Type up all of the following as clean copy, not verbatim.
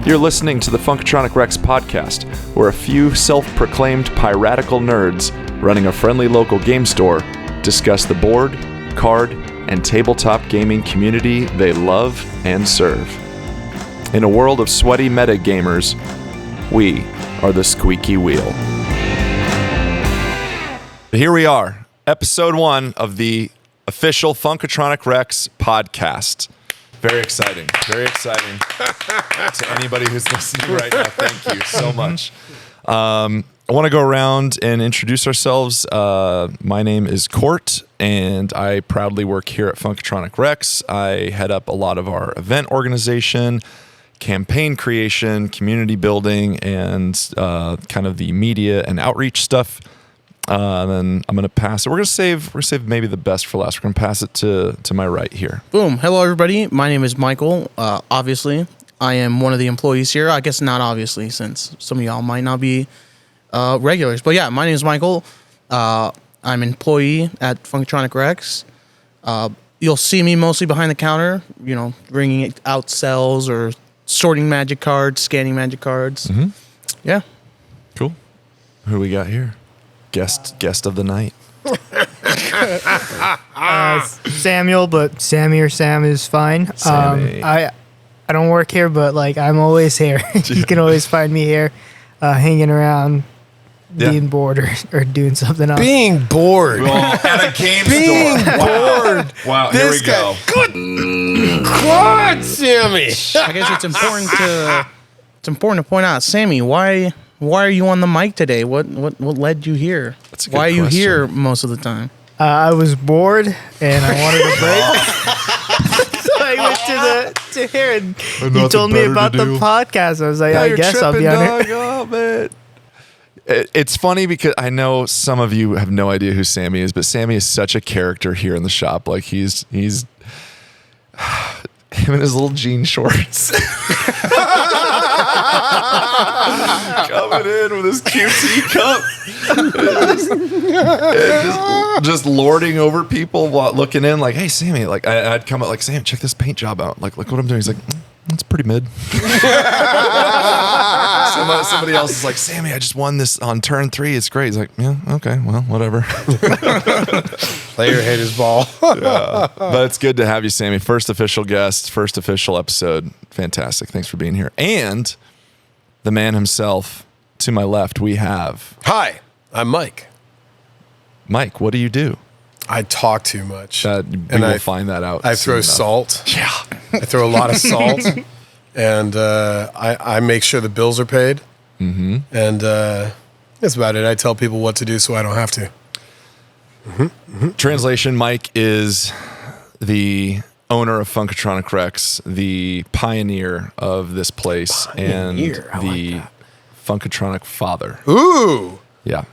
You're listening to the Funkatronic Rex podcast, where a few self-proclaimed piratical nerds running a friendly local game store discuss the board, card, and tabletop gaming community they love and serve. In a world of sweaty meta gamers, we are the squeaky wheel. Here we are, episode 1 of the official Funkatronic Rex podcast. Very exciting. Very exciting. To anybody who's listening right now, thank you so much. I want to go around and introduce ourselves. My name is Court, and I proudly work here at Funkatronic Rex. I head up a lot of our event organization, campaign creation, community building, and kind of the media and outreach stuff. Then I'm going to pass it. We're going to save maybe the best for last. We're going to pass it to my right here. Boom. Hello, everybody. My name is Michael. Obviously, I am one of the employees here. I guess not obviously, since some of y'all might not be regulars. But yeah, my name is Michael. I'm an employee at Funkatronic Rex. You'll see me mostly behind the counter, bringing out cells or sorting magic cards, scanning magic cards. Mm-hmm. Yeah. Cool. Who do we got here? Guest of the night. Samuel, but Sammy or Sam is fine. Sammy. I don't work here, but I'm always here. You can always find me here, hanging around, being bored or doing something else. Being bored. At a game Being store. bored. Wow, here we go. Good God, Sammy. I guess it's important to point out, Sammy, why are you on the mic today? What led you here? That's a good Why are you question. here most of the time? I was bored and I wanted a break. So I went to here and you told me about the podcast. I was like, I guess I'll be on here. Oh, man. It's funny because I know some of you have no idea who Sammy is, but Sammy is such a character here in the shop. Like he's him in his little jean shorts. Coming in with his QT cup. and just lording over people while looking in like, hey, Sammy. Like I'd come up like, Sam, check this paint job out. Like, look what I'm doing. He's like, that's pretty mid. Somebody else is like, Sammy, I just won this on turn 3. It's great. He's like, yeah, okay, well, whatever. Play your haters ball. Yeah. But it's good to have you, Sammy. First official guest, first official episode. Fantastic. Thanks for being here. And the man himself, to my left, we have... Hi, I'm Mike. Mike, what do you do? I talk too much. We will find that out. I soon throw enough. salt. Yeah. I throw a lot of salt. And I make sure the bills are paid. Mm-hmm. And that's about it. I tell people what to do so I don't have to. Mm-hmm. Mm-hmm. Translation, Mike is the owner of Funkatronic Rex, the pioneer of this place, and the Funkatronic father. Ooh. Yeah.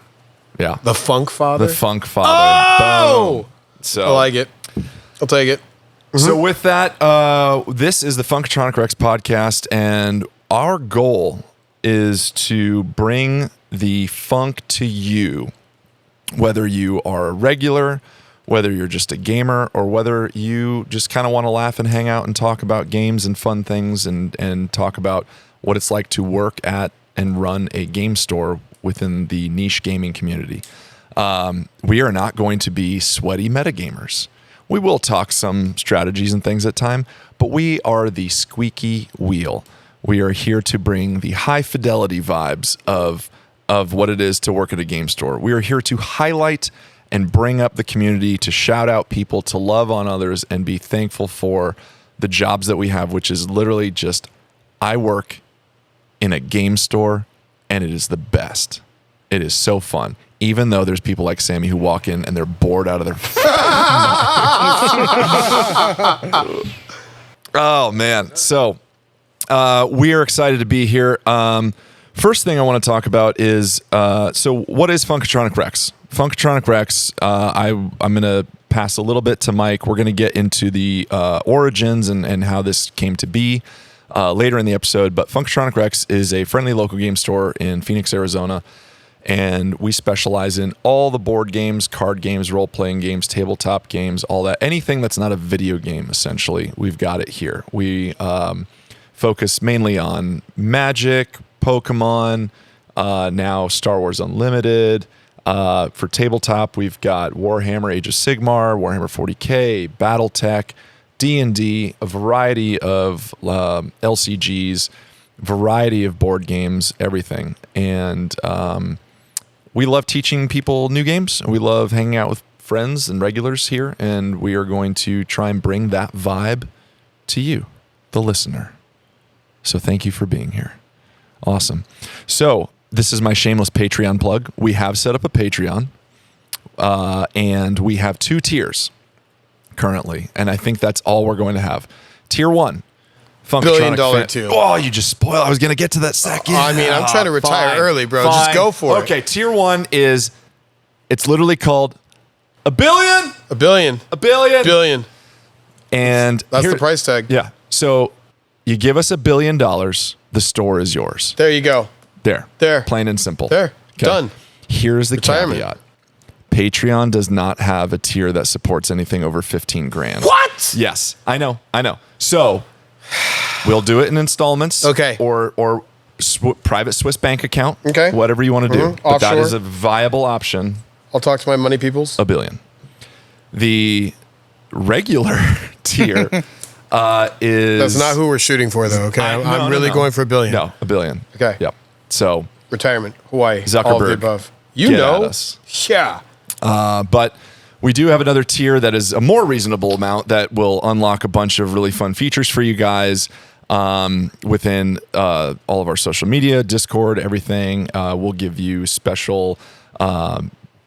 Yeah. The Funk Father? The Funk Father. Oh! Boom. So I like it. I'll take it. Mm-hmm. So with that, this is the Funkatronic Rex podcast, and our goal is to bring the funk to you, whether you are a regular, whether you're just a gamer, or whether you just kind of want to laugh and hang out and talk about games and fun things and talk about what it's like to work at and run a game store within the niche gaming community. We are not going to be sweaty metagamers. We will talk some strategies and things at time, but we are the squeaky wheel. We are here to bring the high fidelity vibes of what it is to work at a game store. We are here to highlight and bring up the community, to shout out people, to love on others, and be thankful for the jobs that we have, which is literally just, I work in a game store, and it is the best. It is so fun. Even though there's people like Sammy who walk in and they're bored out of their... Oh, man. So we are excited to be here. First thing I want to talk about is, so what is Funkatronic Rex? Funkatronic Rex, I'm going to pass a little bit to Mike. We're going to get into the origins and how this came to be later in the episode. But Funkatronic Rex is a friendly local game store in Phoenix, Arizona. And we specialize in all the board games, card games, role-playing games, tabletop games, all that. Anything that's not a video game, essentially, we've got it here. We focus mainly on Magic, Pokemon, now Star Wars Unlimited. For tabletop, we've got Warhammer Age of Sigmar, Warhammer 40K, Battletech, D&D, a variety of LCGs, variety of board games, everything. And we love teaching people new games. We love hanging out with friends and regulars here, and we are going to try and bring that vibe to you, the listener. So thank you for being here. Awesome. So this is my shameless Patreon plug. We have set up a Patreon, and we have 2 tiers currently, and I think that's all we're going to have. Tier 1, Funkatronic $billion tier. Oh, you just spoiled. I was going to get to that second. I mean, I'm trying to retire early, bro. Just go for it. Okay, tier 1 is, it's literally called $1 billion. $1 billion. $1 billion. Billion. And That's the price tag. Yeah. So you give us $1 billion, the store is yours. There you go. There. Plain and simple. There. Okay. Done. Here's the Retirement. caveat. Patreon does not have a tier that supports anything over 15 grand. What? Yes. I know. So we'll do it in installments. Okay. Or private Swiss bank account. Okay. Whatever you want to do. But that Offshore. is a viable option. I'll talk to my money peoples. $1 billion. The regular tier is... That's not who we're shooting for, though, okay? I'm really going for $1 billion. No, $1 billion. Okay. Yep. So... Retirement, Hawaii, Zuckerberg, all of the above. You get know. at us. Yeah. But we do have another tier that is a more reasonable amount that will unlock a bunch of really fun features for you guys within all of our social media, Discord, everything. We'll give you special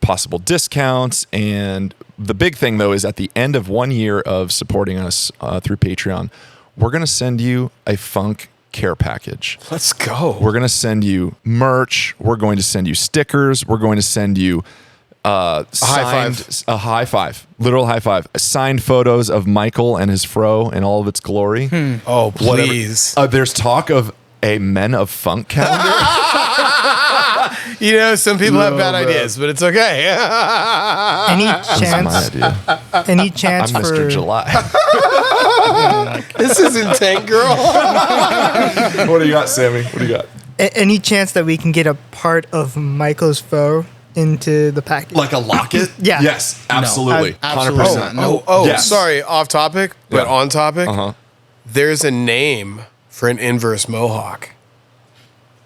possible discounts. And the big thing, though, is at the end of 1 year of supporting us through Patreon, we're going to send you a Funk care package. Let's go. We're going to send you merch. We're going to send you stickers. We're going to send you high five. A high five, literal high five, signed photos of Michael and his fro in all of its glory. Oh, please. There's talk of a Men of Funk calendar. You know, some people have bad ideas, but it's okay. Any That's my chance? idea. Any chance I'm for Mr. July. This isn't Tank Girl. What do you got, Sammy? What do you got? any chance that we can get a part of Michael's foe into the package? Like a locket? Yeah. Yes, absolutely. Absolutely 100%. not. Oh, Yes. sorry, off topic, but Yeah. on topic. Uh-huh. There's a name for an inverse mohawk.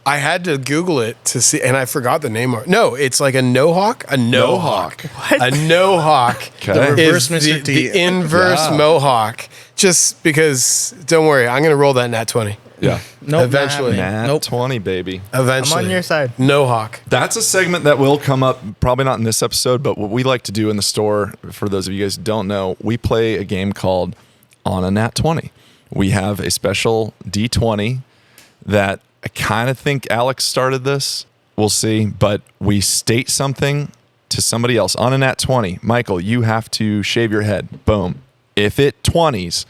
I had to Google it to see, and I forgot the name. No, it's like a no-hawk? A no-hawk. A no-hawk. Okay. The reverse is Mr. T. the inverse Yeah. mohawk. Just because, don't worry, I'm going to roll that nat 20. Yeah. Nope, Eventually. not happening. Nat Nope. 20, baby. Eventually. I'm on your side. No-hawk. That's a segment that will come up, probably not in this episode, but what we like to do in the store, for those of you guys who don't know, we play a game called On a Nat 20. We have a special D20 that I kind of think Alex started this. We'll see. But we state something to somebody else on a nat 20. Michael, you have to shave your head. Boom. If it 20s,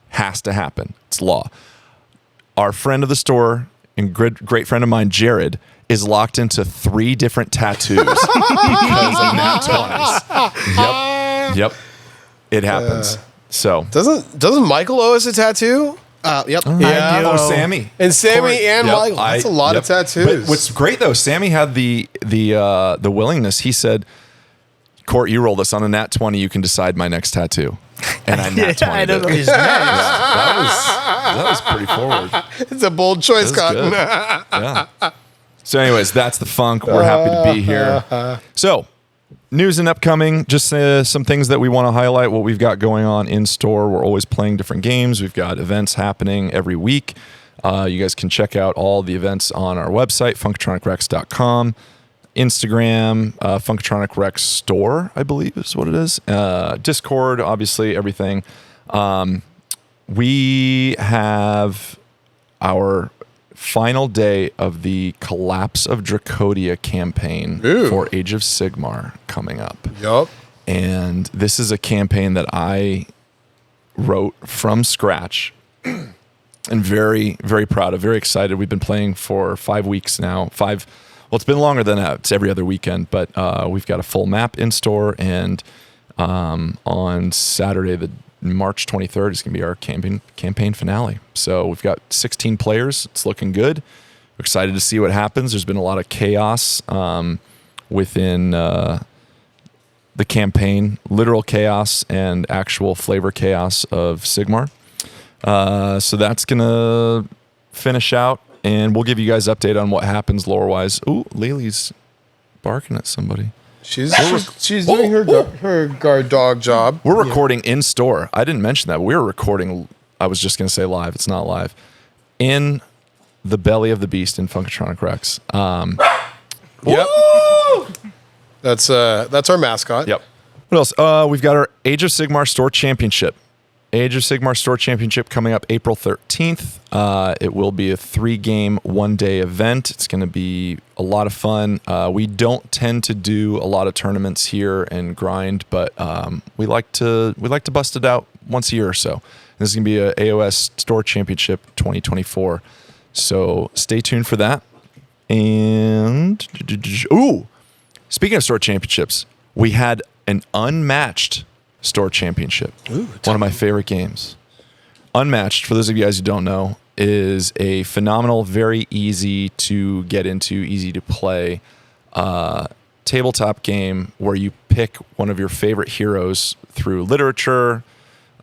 has to happen. It's law. Our friend of the store and great friend of mine, Jared, is locked into 3 different tattoos because of nat 20s. Yep. It happens. So. Doesn't Michael owe us a tattoo? Yep. Yeah. do. Oh, Sammy. And Sammy and Yep, Michael. That's a lot of tattoos. But what's great though, Sammy had the willingness. He said, "Court, you roll this on a nat 20. You can decide my next tattoo." And I nat 20. I don't know. His name. That was pretty forward. It's a bold choice, That was Cotton. good. Yeah. So, anyways, that's the funk. We're happy to be here. So, news and upcoming, just some things that we want to highlight, what we've got going on in store. We're always playing different games. We've got events happening every week. You guys can check out all the events on our website, funkatronicrex.com. Instagram, Funkatronic Rex store, I believe is what it is. Discord, obviously, everything. We have our final day of the Collapse of Dracodia campaign for Age of Sigmar coming up. Yup. And this is a campaign that I wrote from scratch and very, very proud of, very excited. We've been playing for 5 weeks now. Well, it's been longer than that. It's every other weekend, but we've got a full map in store. And on Saturday, the March 23rd is going to be our campaign finale. So we've got 16 players. It's looking good. We're excited to see what happens. There's been a lot of chaos within the campaign, literal chaos and actual flavor chaos of Sigmar. So that's going to finish out, and we'll give you guys update on what happens lore-wise. Ooh, Lily's barking at somebody. She's doing her guard dog job. We're recording in store. I didn't mention that. We're recording, I was just going to say live. It's not live. In the belly of the beast in Funkatronic Rex. Yep. That's our mascot. Yep. What else? We've got our Age of Sigmar Store Championship. Age of Sigmar Store Championship coming up April 13th. It will be a 3-game, 1-day event. It's going to be a lot of fun. We don't tend to do a lot of tournaments here and grind, but we like to bust it out once a year or so. This is going to be a AOS Store Championship 2024. So stay tuned for that. And speaking of Store Championships, we had an unmatched Store Championship. Ooh, one of my favorite games. Unmatched, for those of you guys who don't know, is a phenomenal, very easy to get into, easy to play tabletop game where you pick one of your favorite heroes through literature,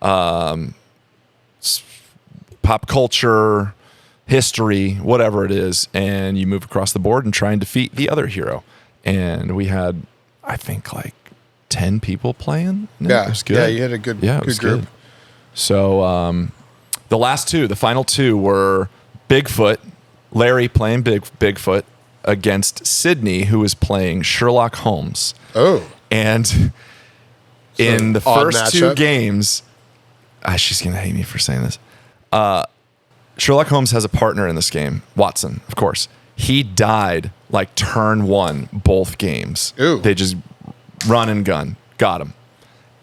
pop culture, history, whatever it is, and you move across the board and try and defeat the other hero. And we had, I think, like 10 people playing. Yeah, it was good. Yeah, you had a good group. Good. So the final two were Bigfoot, Larry playing Bigfoot against Sydney, who was playing Sherlock Holmes. Oh. And in the first two matchup. games, she's going to hate me for saying this. Sherlock Holmes has a partner in this game, Watson, of course. He died like turn 1 both games. Ooh. They just run and gun. Got him.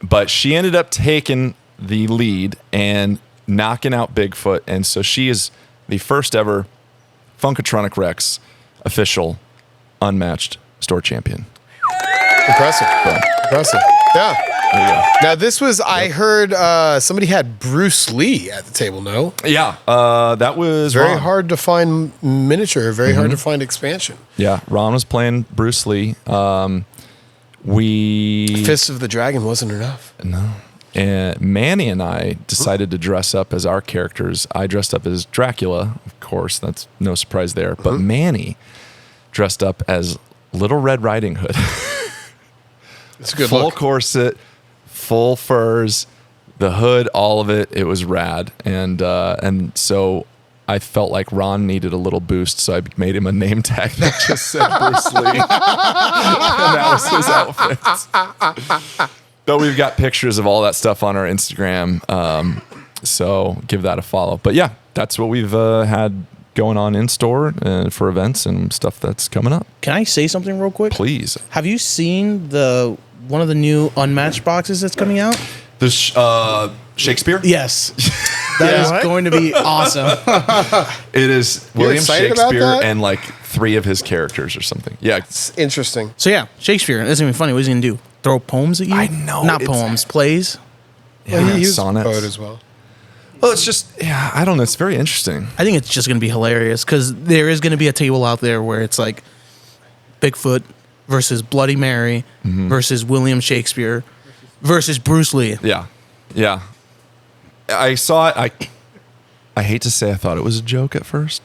But she ended up taking the lead and knocking out Bigfoot. And so she is the first ever Funkatronic Rex official unmatched store champion. Impressive. Impressive. Yeah. There you go. Now this was, I heard somebody had Bruce Lee at the table, no? Yeah. That was Very Ron. hard to find miniature, very hard to find expansion. Yeah. Ron was playing Bruce Lee. Fist of the Dragon wasn't enough. No. And Manny and I decided to dress up as our characters. I dressed up as Dracula, of course. That's no surprise there. But Manny dressed up as Little Red Riding Hood. It's a good full look. corset, full furs, the hood, all of it. It was rad. And so I felt like Ron needed a little boost, so I made him a name tag that just said Bruce Lee. And that was his outfit. But we've got pictures of all that stuff on our Instagram, so give that a follow. But yeah, that's what we've had going on in store for events and stuff that's coming up. Can I say something real quick? Please. Have you seen one of the new unmatched boxes that's coming out? There's Shakespeare? Yes. That is going to be awesome. It is William excited about Shakespeare that? and like 3 of his characters or something. Yeah. It's interesting. So yeah, Shakespeare. That's gonna be funny. What is he gonna do? Throw poems at you? I know, Not it's- poems, plays. Yeah, He was a sonnets. poet as well. Well, it's just, I don't know. It's very interesting. I think it's just gonna be hilarious because there is gonna be a table out there where it's like Bigfoot versus Bloody Mary versus William Shakespeare versus Bruce Lee. Yeah. Yeah. I saw it. I hate to say I thought it was a joke at first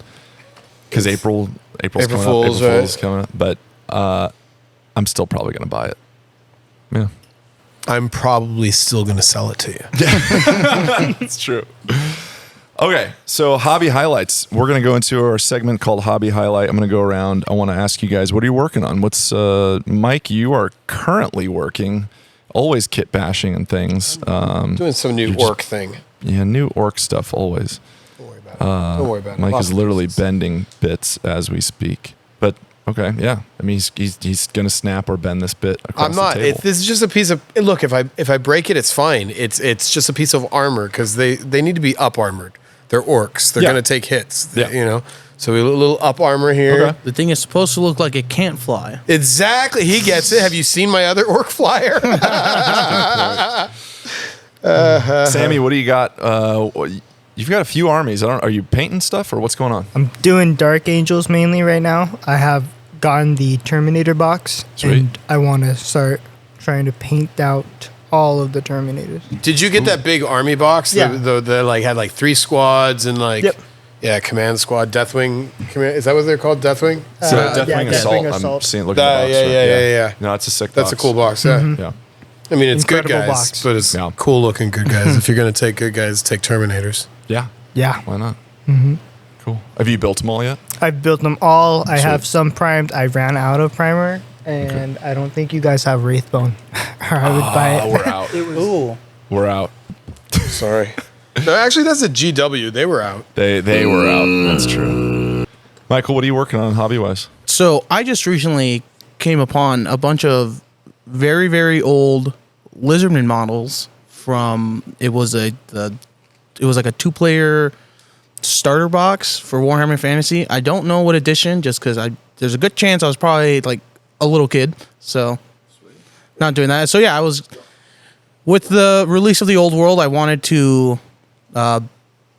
because April Fool's coming up, but I'm still probably going to buy it. Yeah. I'm probably still going to sell it to you. It's true. Okay, so hobby highlights. We're going to go into our segment called Hobby Highlight. I'm going to go around. I want to ask you guys, what are you working on? What's Mike? You are currently working, always kit bashing and things. Doing some new orc thing. Yeah, new orc stuff always. Don't worry about it. Don't worry about it. Mike Lots is of literally pieces. bending bits as we speak. But okay, yeah. I mean, he's going to snap or bend this bit across I'm not. the table. This is just a piece of. Look, if I break it, it's fine. It's just a piece of armor because they need to be up armored. They're orcs. They're Yeah. going to take hits. Yeah. You know. So we a little up armor here. Okay. The thing is supposed to look like it can't fly. Exactly. He gets it. Have you seen my other orc flyer? Sammy, what do you got? You've got a few armies. Are you painting stuff or what's going on? I'm doing Dark Angels mainly right now. I have gotten the Terminator box, and I want to start trying to paint out all of the Terminators. Did you get that big army box? Yeah. The like had like 3 squads and like command squad, Deathwing. Is that what they're called? Deathwing? Deathwing Assault. I'm seeing looking at the box. Yeah. No, it's a sick That's box. a cool box. Yeah. Mm-hmm. Yeah. I mean, it's Incredible good guys, box. but it's cool looking good guys. If you're gonna take good guys, take Terminators. Yeah. Yeah. Why not? Mm-hmm. Cool. Have you built them all yet? I've built them all. I have some primed. I ran out of primer, and I don't think you guys have Wraithbone. Or I would buy it. We're out. Ooh. We're out. Sorry. No, actually, that's a GW. They were out. They were out. That's true. Michael, what are you working on hobby wise? So I just recently came upon a bunch of very, very old Lizardman models from it was like a 2-player starter box for Warhammer Fantasy. I don't know what edition, just because there's a good chance I was probably like a little kid, so not doing that. So yeah, I was with the release of the Old World. I wanted to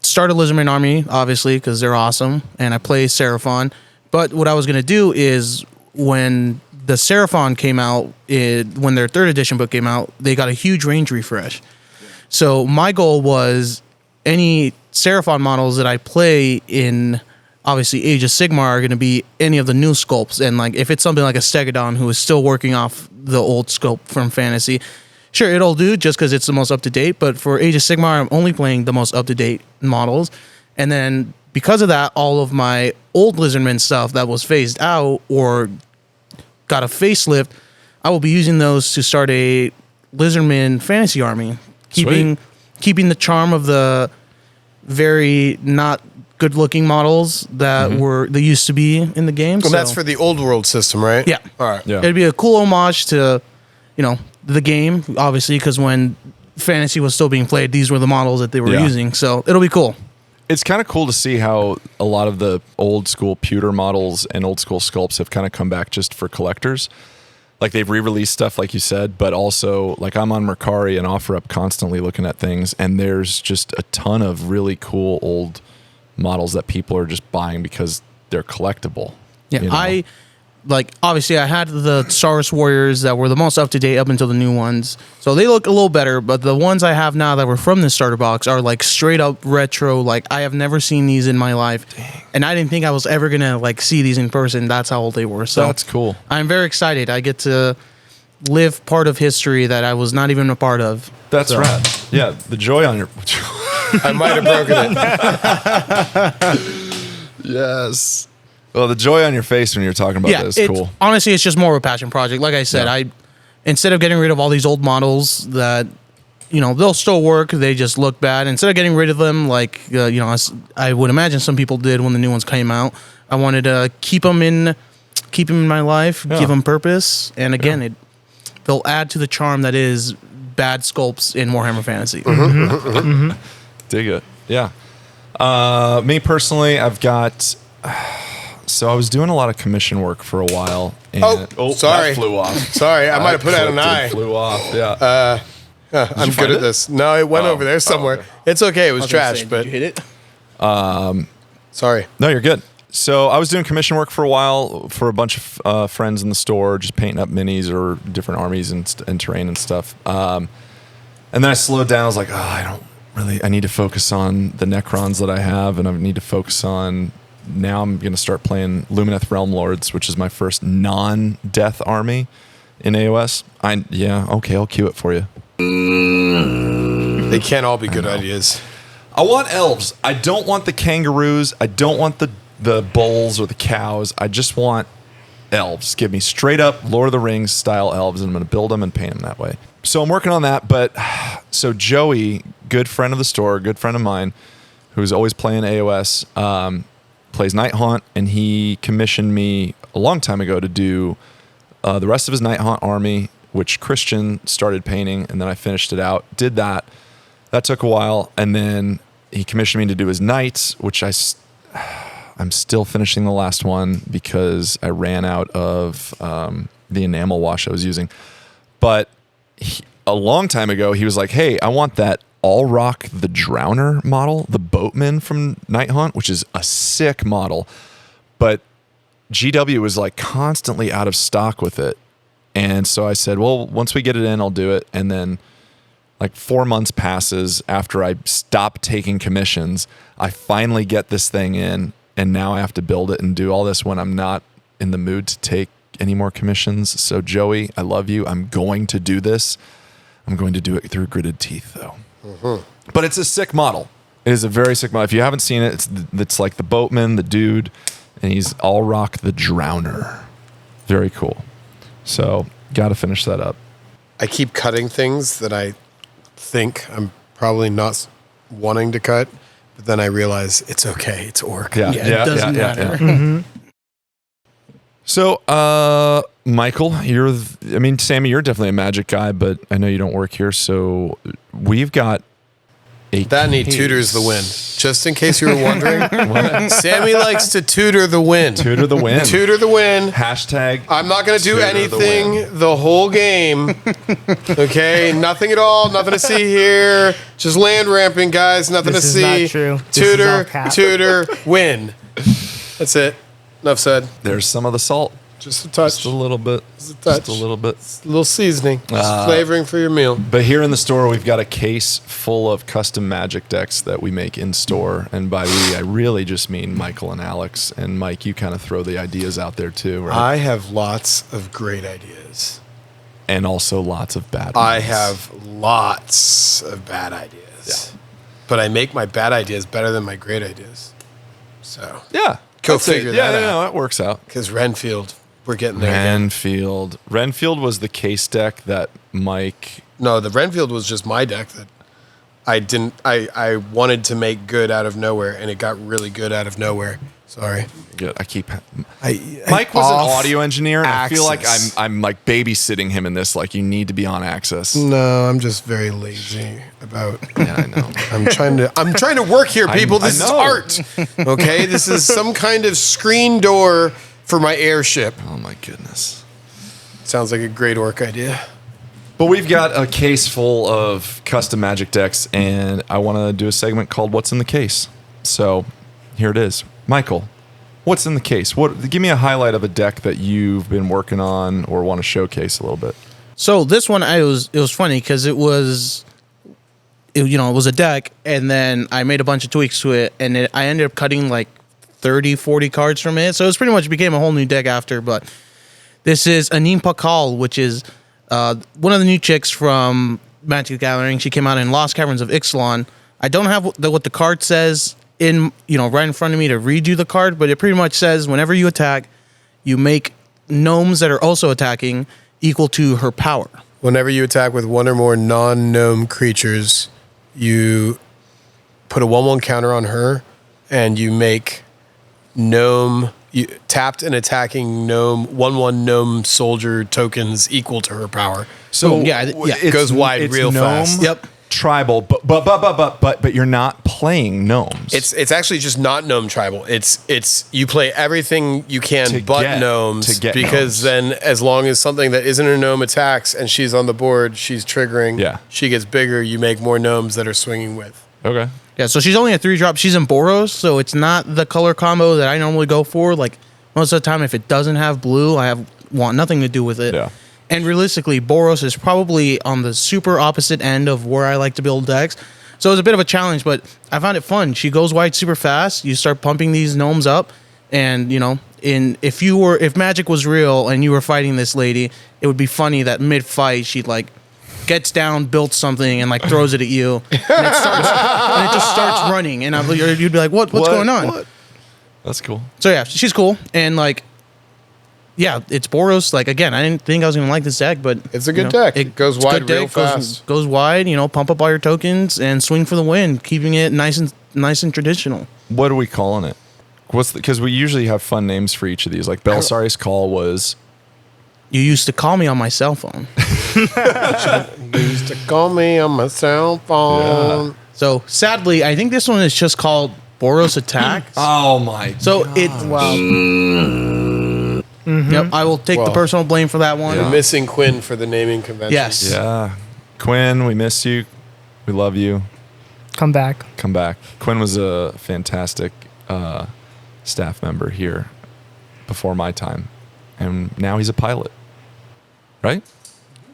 start a Lizardman army, obviously, because they're awesome, and I play Seraphon. But what I was gonna do is when the Seraphon came out, when their 3rd edition book came out, they got a huge range refresh. So my goal was any Seraphon models that I play in, obviously, Age of Sigmar are going to be any of the new sculpts. And like if it's something like a Stegodon who is still working off the old sculpt from Fantasy, sure, it'll do just because it's the most up-to-date. But for Age of Sigmar, I'm only playing the most up-to-date models. And then because of that, all of my old Lizardman stuff that was phased out or got a facelift, I will be using those to start a Lizardman fantasy army, keeping the charm of the very not good-looking models that they used to be in the game. Well, that's for the Old World system, right? Yeah. All right. Yeah. It'd be a cool homage to, the game, obviously, because when fantasy was still being played, these were the models that they were using. So it'll be cool. It's kind of cool to see how a lot of the old school pewter models and old school sculpts have kind of come back just for collectors. Like they've re-released stuff, like you said, but also like I'm on Mercari and OfferUp constantly looking at things, and there's just a ton of really cool old models that people are just buying because they're collectible. Yeah, obviously I had the Star Wars Warriors that were the most up to date up until the new ones, so they look a little better. But the ones I have now that were from the starter box are like straight up retro. Like I have never seen these in my life, and I didn't think I was ever gonna like see these in person. That's how old they were. So that's cool. I'm very excited. I get to live part of history that I was not even a part of. That's rad. Yeah, the joy on your. I might have broken it. Yes. Well, the joy on your face when you're talking about that is cool. Honestly, it's just more of a passion project. Like I said, instead of getting rid of all these old models that, they'll still work, they just look bad. Instead of getting rid of them, like, I would imagine some people did when the new ones came out, I wanted to keep them in my life, give them purpose. And again, they'll add to the charm that is bad sculpts in Warhammer Fantasy. Dig it. Yeah. Me personally, I've got... So I was doing a lot of commission work for a while. And sorry. That flew off. Sorry, I might have put out an eye. It flew off, yeah. I'm good at this. No, it went over there somewhere. Okay. It's okay. It was trash, but... Did you hit it? Sorry. No, you're good. So I was doing commission work for a while for a bunch of friends in the store, just painting up minis or different armies and terrain and stuff. And then I slowed down. I was like, I need to focus on the Necrons that I have, and I need to focus on... Now I'm going to start playing Lumineth Realm Lords, which is my first non-death army in AOS. I'll cue it for you. They can't all be good ideas. I want elves. I don't want the kangaroos. I don't want the bulls or the cows. I just want elves. Give me straight up Lord of the Rings style elves, and I'm going to build them and paint them that way. So I'm working on that. But so Joey, good friend of the store, good friend of mine, who's always playing AOS, plays Night Haunt, and he commissioned me a long time ago to do the rest of his Night Haunt army, which Christian started painting, and then I finished it out. Did that. That took a while, and then he commissioned me to do his Knights, which I'm still finishing the last one because I ran out of the enamel wash I was using. But a long time ago, he was like, hey, I want that All Rock the Drowner model, the Boatman from Night Hunt, which is a sick model. But GW was like constantly out of stock with it. And so I said, well, once we get it in, I'll do it. And then like 4 months passes after I stop taking commissions. I finally get this thing in, and now I have to build it and do all this when I'm not in the mood to take any more commissions. So Joey, I love you. I'm going to do this. I'm going to do it through gritted teeth, though. Mm-hmm. But it's a sick model. It is a very sick model. If you haven't seen it, it's like the Boatman, the dude, and he's All Rock the Drowner. Very cool. So got to finish that up. I keep cutting things that I think I'm probably not wanting to cut, but then I realize it's okay. It's orc. It doesn't matter. Mm-hmm. So, Michael, Sammy, you're definitely a magic guy, but I know you don't work here. So we've got that need tutors the wind. Just in case you were wondering, Sammy likes to tutor the wind. Tutor the wind. Tutor the wind. Hashtag. I'm not going to do anything the whole game. Okay, nothing at all. Nothing to see here. Just land ramping, guys. Nothing This to is see. not true. Tutor, win. That's it. Enough said. There's some of the salt. Just a touch. Just a little bit. Just a touch. Just a little bit. A little seasoning. Just flavoring for your meal. But here in the store, we've got a case full of custom magic decks that we make in store. And by we, I really just mean Michael and Alex. And Mike, you kind of throw the ideas out there too, right? I have lots of great ideas. And also lots of bad ones. I have lots of bad ideas. Yeah. But I make my bad ideas better than my great ideas. So. Yeah. Go figure that out. Yeah, that works out. Because Renfield, we're getting there. Renfield. Renfield was the case deck that Mike. No, the Renfield was just my deck that I wanted to make good out of nowhere, and it got really good out of nowhere. Sorry. Good. Mike was an audio engineer, and I feel like I'm like babysitting him in this. Like, you need to be on Access. No, I'm just very lazy about. Yeah, I know. I'm trying to work here, people. This is art. Okay, this is some kind of screen door for my airship. Oh my goodness. Sounds like a great orc idea. But we've got a case full of custom magic decks, and I want to do a segment called "What's in the Case." So here it is. Michael, what's in the case? Give me a highlight of a deck that you've been working on or want to showcase a little bit. So this one, it was funny because it was a deck, and then I made a bunch of tweaks to it, and I ended up cutting like 30, 40 cards from it. So it pretty much became a whole new deck after. But this is Anim Pakal, which is one of the new chicks from Magic the Gathering. She came out in Lost Caverns of Ixalan. I don't have what the card says right in front of me to read you the card, but it pretty much says whenever you attack, you make gnomes that are also attacking equal to her power. Whenever you attack with one or more non-gnome creatures, you put a 1/1 counter on her, and you make tapped and attacking gnome 1/1 gnome soldier tokens equal to her power. So it goes wide real fast. Yep. Tribal, but you're not playing gnomes. It's actually just not gnome tribal. It's you play everything you can gnomes because then as long as something that isn't a gnome attacks and she's on the board, she's triggering. Yeah. She gets bigger. You make more gnomes that are swinging with. Okay. Yeah, so she's only a 3-drop. She's in Boros, so it's not the color combo that I normally go for. Like most of the time, if it doesn't have blue, I want nothing to do with it. Yeah. And realistically, Boros is probably on the super opposite end of where I like to build decks. So it's a bit of a challenge, but I found it fun. She goes wide super fast. You start pumping these gnomes up, and if Magic was real and you were fighting this lady, it would be funny that mid-fight she'd like gets down, builds something, and like throws it at you, and it just starts running, and you'd be like, what's going on? What? That's cool. So yeah, she's cool, and like. Yeah, it's Boros. Like, again, I didn't think I was going to like this deck, but... It's a good deck. It goes wide real fast. Goes wide, pump up all your tokens and swing for the win, keeping it nice and traditional. What are we calling it? Because we usually have fun names for each of these. Like, Belisarius Call was... You used to call me on my cell phone. You used to call me on my cell phone. Yeah. So, sadly, I think this one is just called Boros Attack. Oh, my God. So, Mm-hmm. Yep, I will take the personal blame for that one. You're missing Quinn for the naming convention. Yes. Yeah. Quinn, we miss you. We love you. Come back. Come back. Quinn was a fantastic staff member here before my time, and now he's a pilot. Right?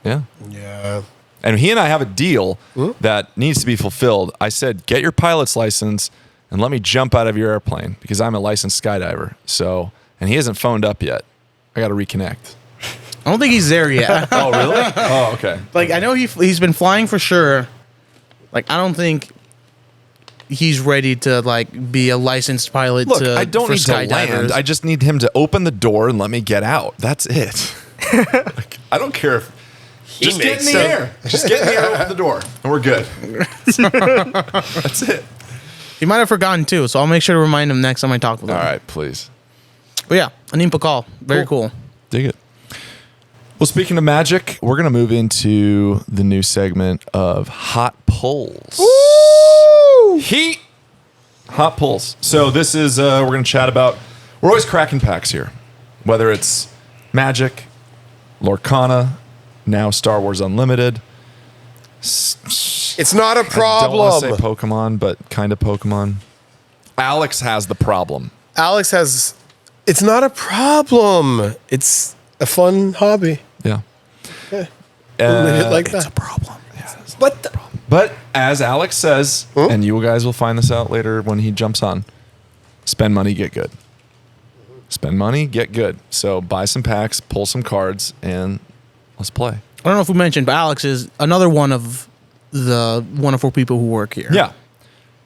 Yeah. Yeah. And he and I have a deal that needs to be fulfilled. I said, get your pilot's license and let me jump out of your airplane because I'm a licensed skydiver. So, and he hasn't phoned up yet. I got to reconnect. I don't think he's there yet. Oh, really? Oh, okay. Like, I know he's been flying for sure. Like, I don't think he's ready to, like, be a licensed pilot. Look, I don't need to skydivers. land. I just need him to open the door and let me get out. That's it. Like, I don't care if... Just get in the air. Just get in the air, open the door, and we're good. That's it. He might have forgotten, too, so I'll make sure to remind him next time I talk with him. All right, please. But yeah, Anim Pakal. Very cool. Dig it. Well, speaking of magic, we're going to move into the new segment of Hot Pulls. Woo! Heat. Hot Pulls. So this is, we're going to chat about, we're always cracking packs here. Whether it's Magic, Lorcana, now Star Wars Unlimited. It's not a I don't want to problem. say Pokemon, but kind of Pokemon. Alex has the problem. Alex has. It's not a problem. It's a fun hobby. Yeah. Look at it like that. It's a problem. What the? But as Alex says, and you guys will find this out later when he jumps on, spend money, get good. Spend money, get good. So buy some packs, pull some cards, and let's play. I don't know if we mentioned, but Alex is another one of the wonderful people who work here. Yeah.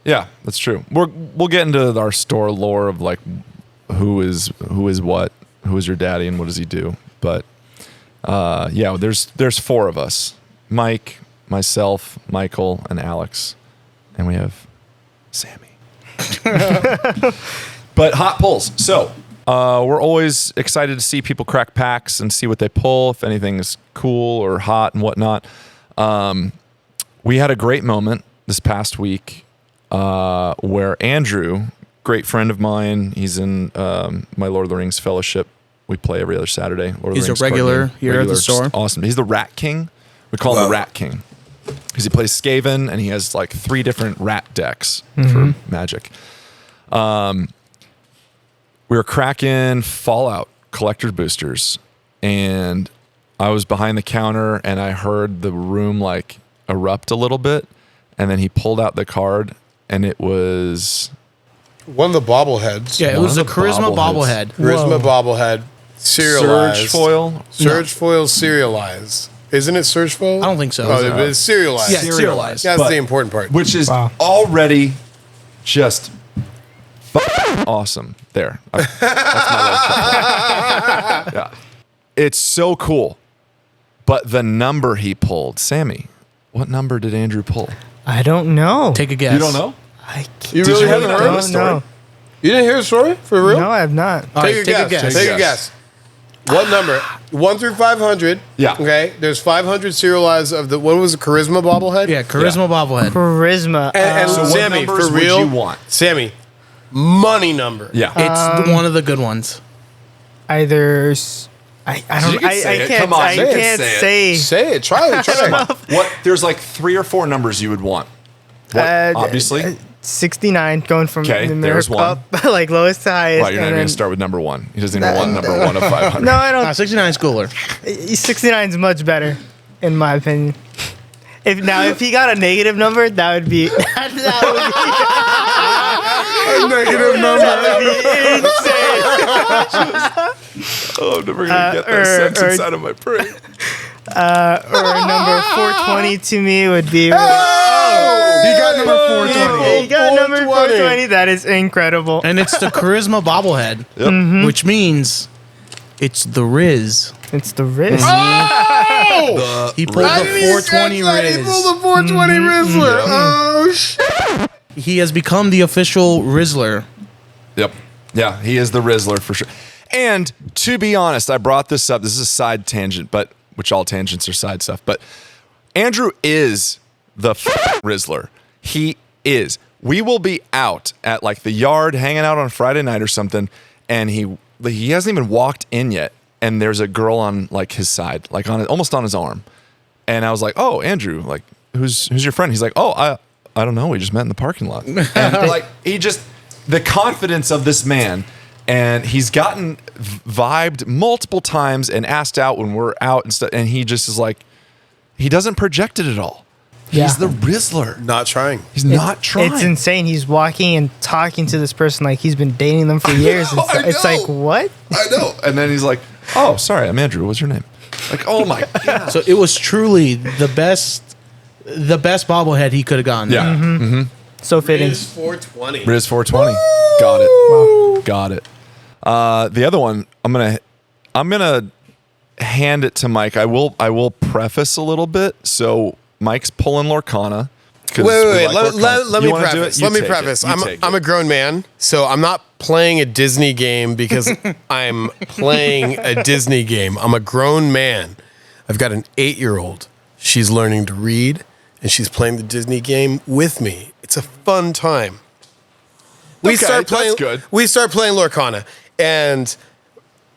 Yeah, that's true. We'll get into our store lore of like who is what, who is your daddy and what does he do. But yeah, there's four of us. Mike, myself, Michael, and Alex. And we have Sammy. But hot pulls. So we're always excited to see people crack packs and see what they pull, if anything is cool or hot and whatnot. We had a great moment this past week where Andrew, great friend of mine, he's in my Lord of the Rings fellowship. We play every other Saturday. Lord of the He's a Rings card regular game. here at the store? Just awesome. He's the Rat King. We call him the Rat King because he plays Skaven and he has like 3 different rat decks for Magic. We were cracking Fallout collector boosters, and I was behind the counter, and I heard the room like erupt a little bit, and then he pulled out the card, and it was One of the bobbleheads. Yeah, it One was a of the Charisma bobbleheads. bobblehead. Charisma bobblehead. Serialized. Surge foil. Surge foil serialized. Isn't it surge foil? I don't think so. Oh, but it's serialized. Yeah, serialized. That's But- the important part. Which is already just awesome. There. That's my little yeah. It's so cool. But the number he pulled, Sammy, what number did Andrew pull? I don't know. Take a guess. You don't know? I can't. You Did really you haven't really heard know the the story? No, You didn't hear the story? For real? no, I have not. All right, Take a guess. Take a guess. What number? 1 through 500. Yeah. Okay. There's 500 serialized of the, what was the Charisma bobblehead? Yeah, Charisma bobblehead. Charisma. And So what Sammy, numbers for would real, you want? Sammy, money number. Yeah. It's one of the good ones. Either. I don't. You can say it. can't. Come on, I say it. can't Say it. say. Say it. Try it. Try it. What? There's like 3 or 4 numbers you would want. What? Obviously. 69 going from Okay, the there's number one. up, like lowest to highest. Right, you're not and even then- going to start with number 1. He doesn't even want number 1 of 500. No, I don't. 69 is cooler. 69 is much better, in my opinion. If he got a negative number, that would be that Negative number. would be insane. Oh, I'm never going to get that sense inside of my brain. Or number 420 to me would be. He got number 420. He got number 420. That is incredible. And it's the Charisma bobblehead, which means it's the Riz. It's the wrist. He pulled the 420 He Riz. pulled the 420 Rizzler. Oh, shit. He has become the official Rizzler. Yep. Yeah, he is the Rizzler for sure. And to be honest, I brought this up. This is a side tangent, but which all tangents are side stuff. But Andrew is the Rizzler. He is. We will be out at like the yard hanging out on Friday night or something, and he hasn't even walked in yet, and there's a girl on like his side, like on almost on his arm. And I was like, "Oh, Andrew, like who's your friend? He's like, oh, I don't know. We just met in the parking lot. And like, the confidence of this man, and he's gotten vibed multiple times and asked out when we're out and stuff. And he just is like, he doesn't project it at all. Yeah. He's the Rizzler. Not trying. He's not trying. It's insane. He's walking and talking to this person like he's been dating them for years. It's like, what? I know. And then he's like, oh, sorry, I'm Andrew. What's your name? Like, oh my God. So it was truly the best bobblehead he could have gotten. Yeah. Mm-hmm. So fitting. Riz 420. Riz 420. Got it. Wow. Got it. The other one, I'm gonna hand it to Mike. I will preface a little bit. So Mike's pulling Lorcana. Wait. Let me preface. Let me preface. I'm a grown man, so I'm not playing a Disney game because I'm playing a Disney game. I'm a grown man. I've got an 8-year-old. She's learning to read, and she's playing the Disney game with me. It's a fun time. We start playing Lorcana, and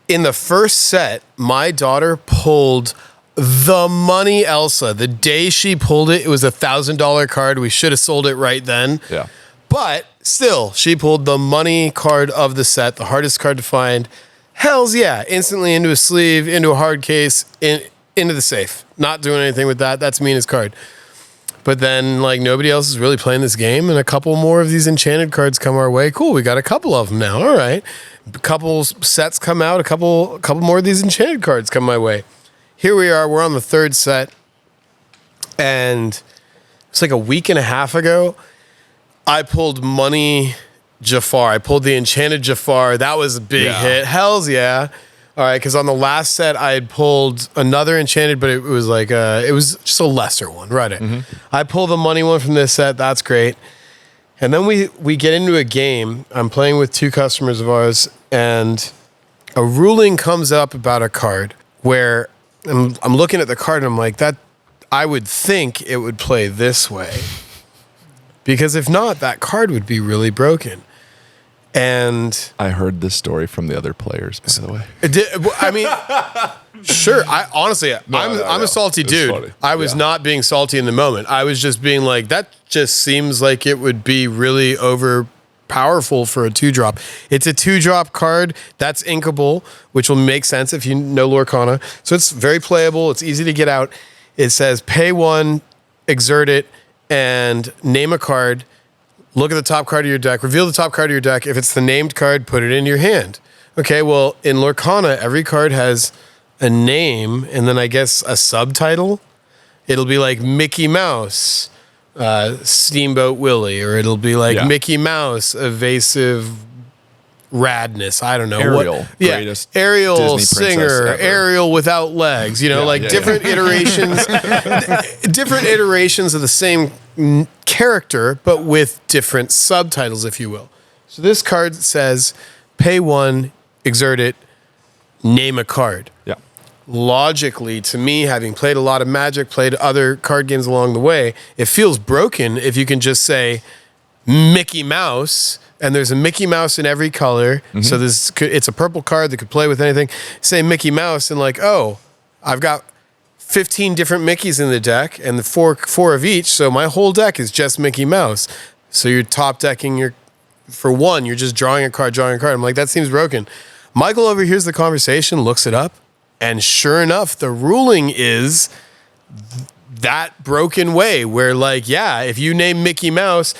in the first set, my daughter pulled the money Elsa. The day she pulled it, it was a $1,000 card. We should have sold it right then. Yeah. But still, she pulled the money card of the set, the hardest card to find. Hells yeah. Instantly into a sleeve, into a hard case, into the safe. Not doing anything with that. That's Mina's card. But then, like, nobody else is really playing this game, and a couple more of these enchanted cards come our way. Cool, we got a couple of them now. All right. A couple sets come out, a couple more of these enchanted cards come my way. Here we are, we're on the third set, and it's like a week and a half ago, I pulled Money Jafar. I pulled the Enchanted Jafar. That was a big hit. Hells yeah. All right, because on the last set, I had pulled another Enchanted, but it was like, it was just a lesser one, right? Mm-hmm. I pulled the Money one from this set. That's great. And then we get into a game. I'm playing with 2 customers of ours, and a ruling comes up about a card where I'm looking at the card and I'm like, that I would think it would play this way. Because if not, that card would be really broken. And I heard this story from the other players, by the way. I mean, sure. I'm a salty dude. Funny. I was not being salty in the moment. I was just being like, that just seems like it would be really powerful for a 2-drop. It's a 2-drop card that's inkable, which will make sense if you know Lorcana. So it's very playable. It's easy to get out. It says pay 1, exert it, and name a card. Look at the top card of your deck. Reveal the top card of your deck. If it's the named card, put it in your hand. Okay, well, in Lorcana, every card has a name and then I guess a subtitle. It'll be like Mickey Mouse, Steamboat Willie, or it'll be like Mickey Mouse, Evasive Radness. I don't know. Ariel. Greatest Ariel Disney singer, ever. Ariel without legs. Different iterations, different iterations of the same character, but with different subtitles, if you will. So this card says, pay 1, exert it, name a card. Yeah. Logically, to me, having played a lot of Magic, played other card games along the way, it feels broken if you can just say Mickey Mouse, and there's a Mickey Mouse in every color. Mm-hmm. So it's a purple card that could play with anything. Say Mickey Mouse, and like, oh, I've got 15 different Mickeys in the deck, and the four of each. So my whole deck is just Mickey Mouse. So you're top decking for 1, you're just drawing a card. I'm like, that seems broken. Michael overhears the conversation, looks it up, and sure enough, the ruling is that broken way where, like, yeah, if you name Mickey Mouse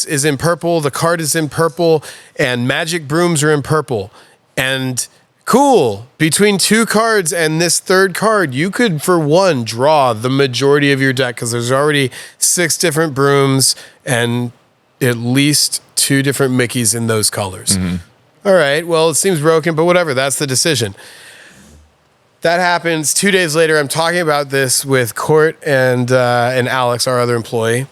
is in purple, the card is in purple, and magic brooms are in purple. And cool, between 2 cards and this third card, you could, for 1, draw the majority of your deck because there's already 6 different brooms and at least 2 different Mickeys in those colors. Mm-hmm. All right, well, it seems broken, but whatever, that's the decision. That happens. 2 days later, I'm talking about this with Court and Alex, our other employee.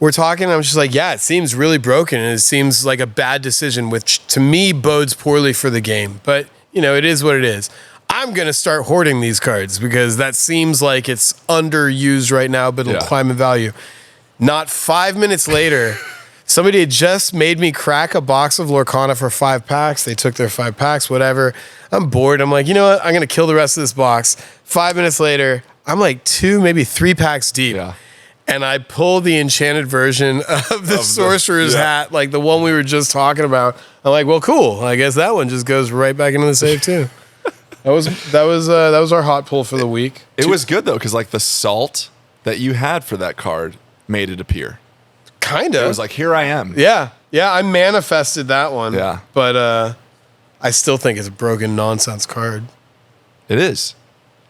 We're talking, and I'm just like, yeah, it seems really broken, and it seems like a bad decision, which to me bodes poorly for the game. But, it is what it is. I'm going to start hoarding these cards because that seems like it's underused right now, but it'll climb in value. Not 5 minutes later, somebody had just made me crack a box of Lorcana for 5 packs. They took their 5 packs, whatever. I'm bored. I'm like, you know what? I'm going to kill the rest of this box. 5 minutes later, I'm like 2, maybe 3 packs deep. Yeah. And I pull the enchanted version of the sorcerer's hat, like the one we were just talking about. I'm like, well, cool. I guess that one just goes right back into the safe too. That was our hot pull for the week. It was good though, because like the salt that you had for that card made it appear. Kinda. It was like, here I am. Yeah. I manifested that one. Yeah. But I still think it's a broken nonsense card. It is.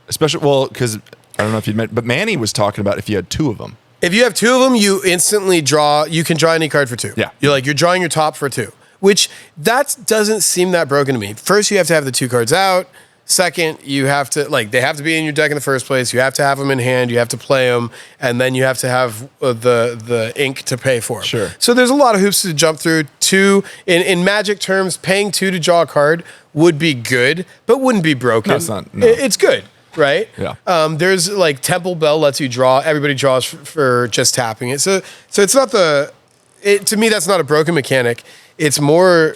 Especially, well, because I don't know if you'd met, but Manny was talking about if you had 2 of them. If you have 2 of them, you instantly draw. You can draw any card for 2. Yeah. You're drawing your top for 2, which that doesn't seem that broken to me. First, you have to have the 2 cards out. Second, you have to they have to be in your deck in the first place. You have to have them in hand. You have to play them, and then you have to have the ink to pay for them. Sure. So there's a lot of hoops to jump through. 2 in Magic terms, paying 2 to draw a card would be good, but wouldn't be broken. No, it's not. No. It's good. Right? Yeah. There's like Temple Bell lets you draw. Everybody draws for just tapping it. So it's not to me, that's not a broken mechanic. It's more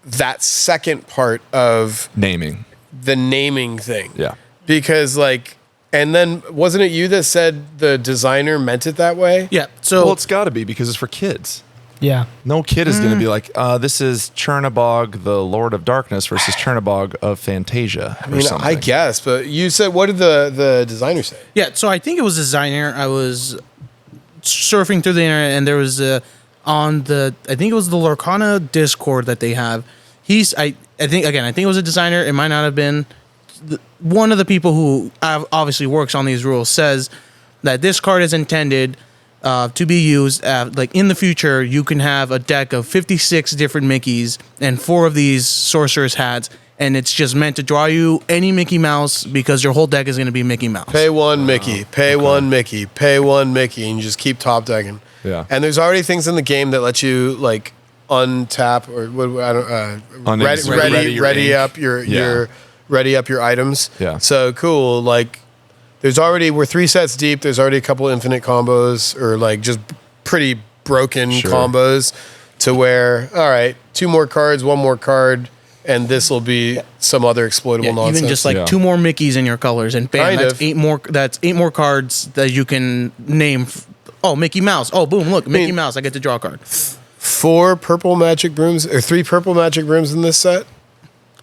that second part of Naming. the naming thing. Yeah. Because and then wasn't it you that said the designer meant it that way? Yeah. So Well, it's got to be because it's for kids. Yeah. No kid is going to be like, this is Chernabog, the Lord of Darkness versus Chernabog of Fantasia. I mean, I guess, but you said, what did the designer say? yeah, so I think it was designer. I was surfing through the internet, and there was I think it was the Lorcana Discord that they have. I think it was a designer. It might not have been one of the people who obviously works on these rules. Says that this card is intended to be used in the future. You can have a deck of 56 different Mickeys and 4 of these sorcerer's hats, and it's just meant to draw you any Mickey Mouse because your whole deck is going to be Mickey Mouse. Pay 1 Mickey, pay 1 Mickey, pay 1 Mickey, and you just keep top decking. Yeah. And there's already things in the game that let you untap or ready up your items. Yeah. So cool. We're 3 sets deep. There's already a couple infinite combos or just pretty broken combos to where, all right, 2 more cards, 1 more card, and this will be some other exploitable nonsense. Even just 2 more Mickeys in your colors, and bam, that's 8 more. That's 8 more cards that you can name. Oh, Mickey Mouse. Oh, boom! Look, Mickey Mouse. I get to draw a card. 4 purple magic brooms or 3 purple magic brooms in this set.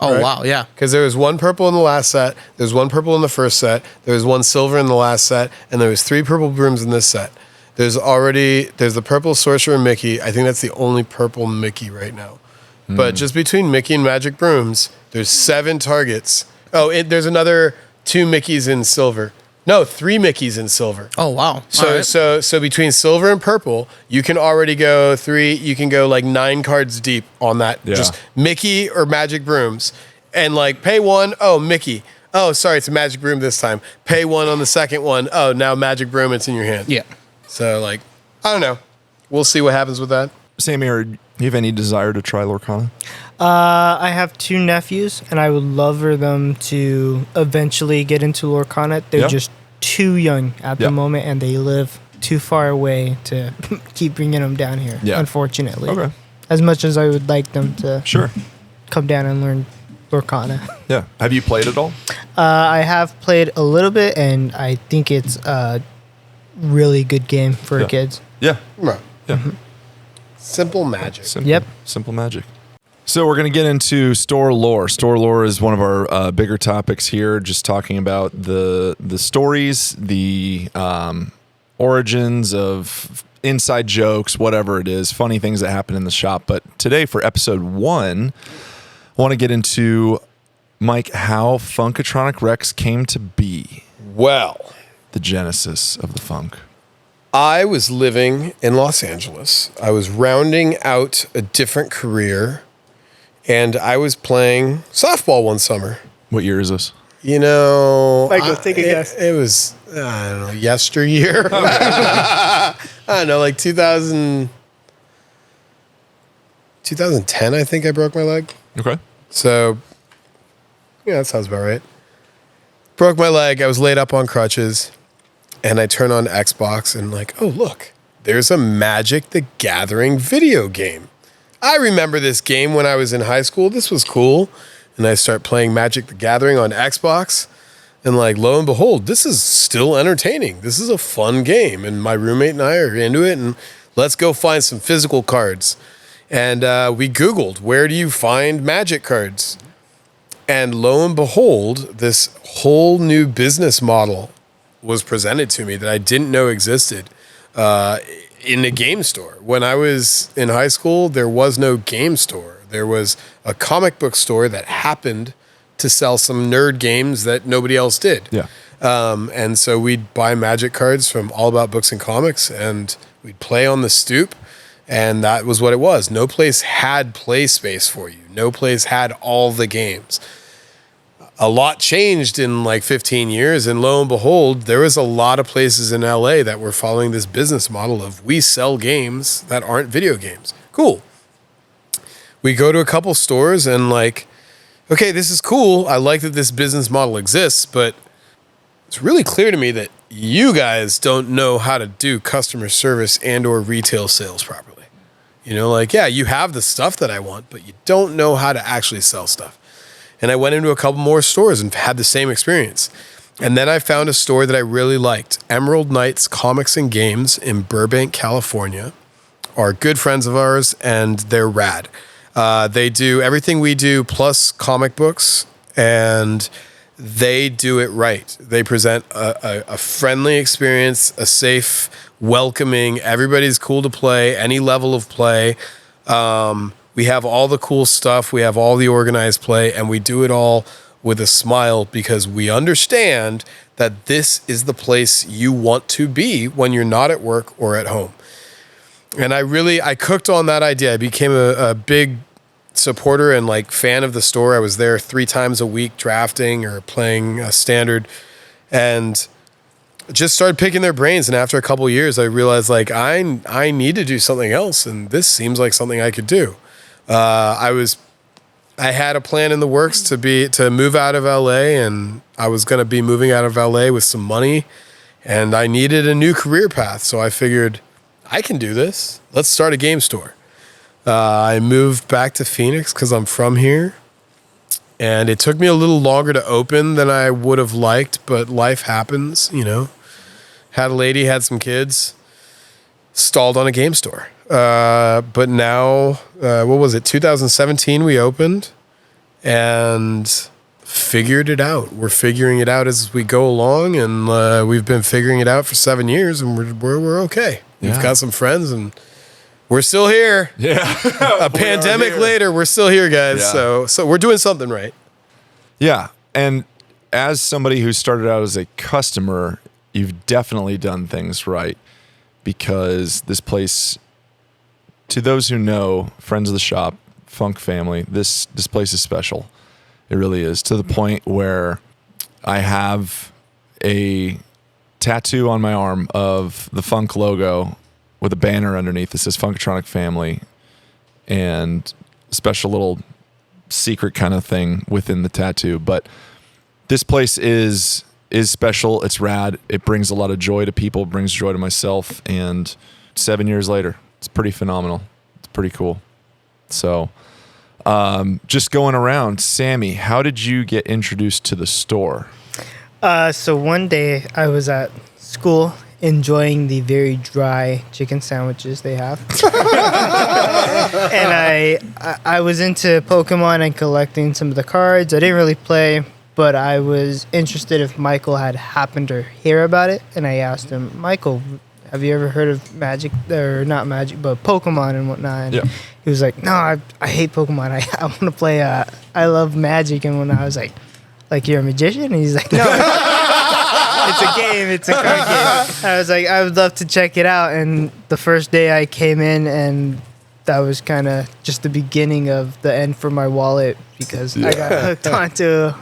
Oh, right? wow, yeah. Because there was 1 purple in the last set, there was 1 purple in the first set, there was 1 silver in the last set, and there was 3 purple brooms in this set. There's the purple sorcerer Mickey. I think that's the only purple Mickey right now. But just between Mickey and magic brooms, there's 7 targets. Oh, there's another 2 Mickeys in silver. No, 3 Mickeys in silver. Oh, wow. So between silver and purple, you can already go 3. You can go 9 cards deep on that. Yeah. Just Mickey or magic brooms, and pay 1. Oh, Mickey. Oh, sorry, it's a magic broom this time. Pay 1 on the second one. Oh, now magic broom. It's in your hand. Yeah. So I don't know. We'll see what happens with that. Sammy, do you have any desire to try Lorcana? I have 2 nephews, and I would love for them to eventually get into Lorcana. They're just too young at the moment, and they live too far away to keep bringing them down here, unfortunately. Okay. As much as I would like them to come down and learn Lorcana. Yeah. Have you played it all? I have played a little bit, and I think it's a really good game for kids. Yeah. Right. Yeah. Mm-hmm. Simple magic. Simple magic. So we're going to get into store lore. Store lore is one of our bigger topics here, just talking about the stories, the origins of inside jokes, whatever it is, funny things that happen in the shop. But today for episode 1, I want to get into, Mike, how Funkatronic Rex came to be. Well, The genesis of the funk. I was living in Los Angeles. I was rounding out a different career, and I was playing softball one summer. What year is this? Michael, take a guess. It was, I don't know, yesteryear. I don't know, 2010, I think I broke my leg. Okay. So, yeah, that sounds about right. Broke my leg. I was laid up on crutches. And I turn on Xbox and oh, look, there's a Magic the Gathering video game. I remember this game when I was in high school. This was cool. And I start playing Magic the Gathering on Xbox. And like, lo and behold, this is still entertaining. This is a fun game. And my roommate and I are into it. And let's go find some physical cards. And we Googled, where do you find Magic cards? And lo and behold, this whole new business model was presented to me that I didn't know existed in a game store. When I was in high school, there was no game store. There was a comic book store that happened to sell some nerd games that nobody else did. Yeah. And so we'd buy Magic cards from All About Books and Comics, and we'd play on the stoop, and that was what it was. No place had play space for you. No place had all the games. A lot changed in like 15 years, and lo and behold, there was a lot of places in LA that were following this business model of we sell games that aren't video games. Cool. We go to a couple stores and like, okay, this is cool. I like that this business model exists, but it's really clear to me that you guys don't know how to do customer service and or retail sales properly. You know, like, yeah, you have the stuff that I want, but you don't know how to actually sell stuff. And I went into a couple more stores and had the same experience. And then I found a store that I really liked. Emerald Knights Comics and Games in Burbank, California, are good friends of ours, and they're rad. They do everything we do plus comic books, and they do it right. They present a friendly experience, a safe, welcoming, everybody's cool to play, any level of play. We have all the cool stuff. We have all the organized play, and we do it all with a smile because we understand that this is the place you want to be when you're not at work or at home. And I cooked on that idea. I became a big supporter and like fan of the store. I was there 3 times a week drafting or playing a standard, and just started picking their brains. And after a couple of years, I realized like I need to do something else, and this seems like something I could do. I had a plan in the works to move out of LA, and I was going to be moving out of LA with some money, and I needed a new career path. So I figured I can do this. Let's start a game store. I moved back to Phoenix because I'm from here, and it took me a little longer to open than I would have liked, but life happens, you know. Had a lady, had some kids, stalled on a game store. But now, what was it? 2017 we opened and figured it out. We're figuring it out as we go along, and we've been figuring it out for 7 years, and we're okay. Yeah. We've got some friends, and we're still here. Yeah. A pandemic later, we're still here, guys. Yeah. So we're doing something right. Yeah. And as somebody who started out as a customer, you've definitely done things right, because this place, to those who know, friends of the shop, Funk family, this place is special. It really is, to the point where I have a tattoo on my arm of the Funk logo with a banner underneath that says Funkatronic Family, and a special little secret kind of thing within the tattoo. But this place is special. It's rad. It brings a lot of joy to people. It brings joy to myself. And 7 years later, it's pretty phenomenal. It's pretty cool. So just going around, Sammy, how did you get introduced to the store? So one day I was at school enjoying the very dry chicken sandwiches they have. And I was into Pokemon and collecting some of the cards. I didn't really play, but I was interested if Michael had happened to hear about it. And I asked him, Michael, have you ever heard of Magic, or not Magic, but Pokemon and whatnot? And he was like, no, I hate Pokemon. I want to play, I love Magic and whatnot. I was like you're a magician? And he's like, no. It's a game. It's a card game. I was like, I would love to check it out. And the first day I came in, and that was kind of just the beginning of the end for my wallet, because I got hooked onto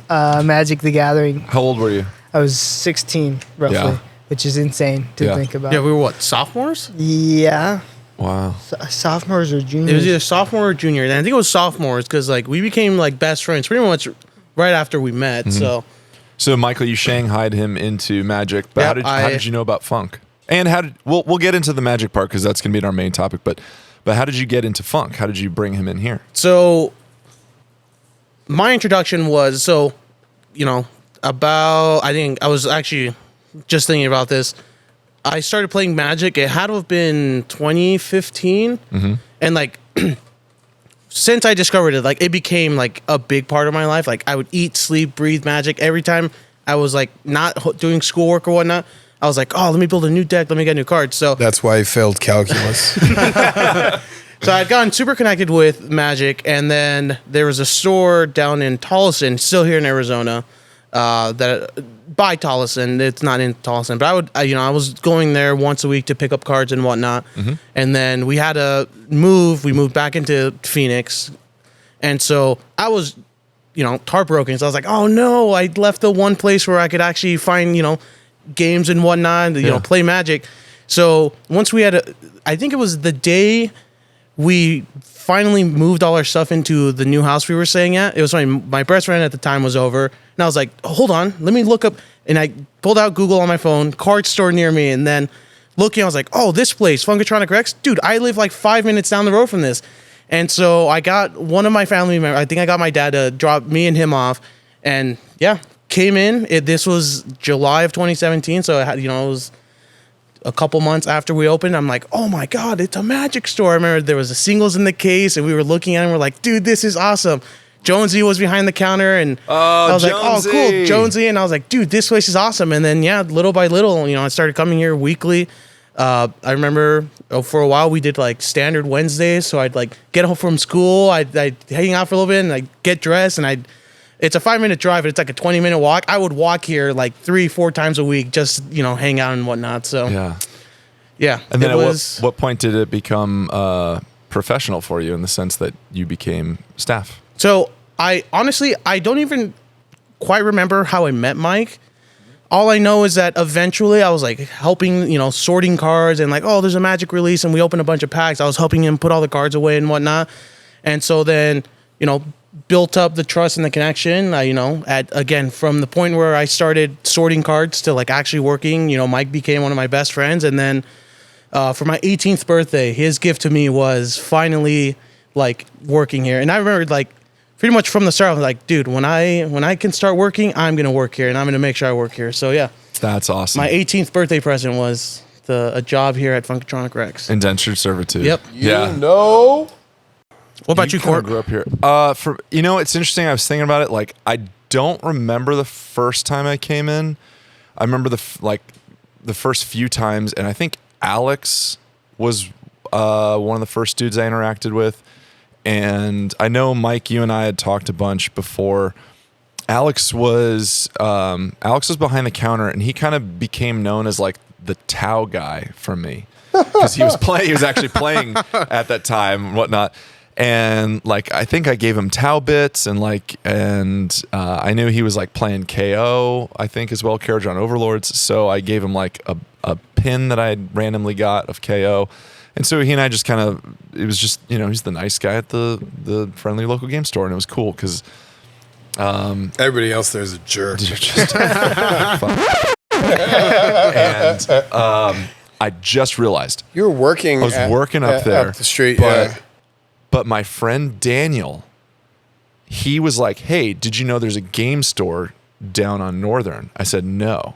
Magic the Gathering. How old were you? I was 16, roughly, which is insane to think about. Yeah, we were what, sophomores? Yeah. Wow. Sophomores or juniors? It was either sophomore or junior. And I think it was sophomores, because like we became like best friends pretty much right after we met. Mm-hmm. So Michael, you shanghaied him into Magic, but how did you know about Funk? And we'll get into the Magic part, because that's going to be our main topic. But how did you get into Funk? How did you bring him in here? So my introduction was, I think I was actually just thinking about this. I started playing Magic. It had to have been 2015, and like since I discovered it, like it became like a big part of my life. Like I would eat, sleep, breathe Magic. Every time I was like not doing schoolwork or whatnot, I was like, oh, let me build a new deck. Let me get new cards. So That's why he failed calculus. So I'd gotten super connected with Magic, and then there was a store down in Tolleson, still here in Arizona, that by Tolleson. It's not in Tolleson, but I was going there once a week to pick up cards and whatnot. And then we had to move. We moved back into Phoenix, and so I was, heartbroken. So I was like, oh no, I left the one place where I could actually find, games and whatnot, play Magic. So once we had I think it was the day we finally moved all our stuff into the new house we were staying at. It was my best friend at the time was over, and I was like, hold on, let me look up. And I pulled out Google on my phone, card store near me, and then looking, I was like, oh, this place, Funkatronic Rex? Dude, I live like 5 minutes down the road from this. And so I got one of my family members, I think I got my dad to drop me and him off, and yeah, came in. This was July of 2017, so it was a couple months after we opened. I'm like, oh my God, it's a Magic store. I remember there was the singles in the case, and we were looking at it, and we're like, dude, this is awesome. Jonesy was behind the counter, and I was like, oh, cool, Jonesy. And I was like, dude, this place is awesome. And then, yeah, little by little, I started coming here weekly. I remember for a while we did like standard Wednesdays. So I'd like get home from school, I'd hang out for a little bit, and I'd get dressed, and it's a 5-minute drive, but it's like a 20-minute walk. I would walk here like 3-4 times a week, just, hang out and whatnot. So, yeah. And then at what point did it become professional for you in the sense that you became staff? So I don't even quite remember how I met Mike. All I know is that eventually I was like helping, sorting cards, and like, oh, there's a Magic release, and we opened a bunch of packs. I was helping him put all the cards away and whatnot. And so then, built up the trust and the connection, again, from the point where I started sorting cards to like actually working, Mike became one of my best friends. And then for my 18th birthday, his gift to me was finally like working here. And I remember like pretty much from the start, I was like, dude, when I can start working, I'm going to work here, and I'm going to make sure I work here. So yeah. That's awesome. My 18th birthday present was a job here at Funkatronic Rex. Indentured servitude. Yep. What about you, Court? Grew up here. It's interesting. I was thinking about it. Like, I don't remember the first time I came in. I remember the first few times, and I think Alex was one of the first dudes I interacted with. And I know, Mike, you and I had talked a bunch before. Alex was behind the counter, and he kind of became known as like the Tau guy from me, because he was actually playing at that time and whatnot. And like, I think I gave him Tau bits, and I knew he was like playing KO, I think, as well, Carriage on Overlords. So I gave him like a pin that I had randomly got of KO. And so he and I just kind of, it was just, he's the nice guy at the friendly local game store, and it was cool because everybody else there's a jerk. Just and I just realized you were working. I was working up there, up the street, but my friend Daniel, he was like, "Hey, did you know there's a game store down on Northern?" I said, "No."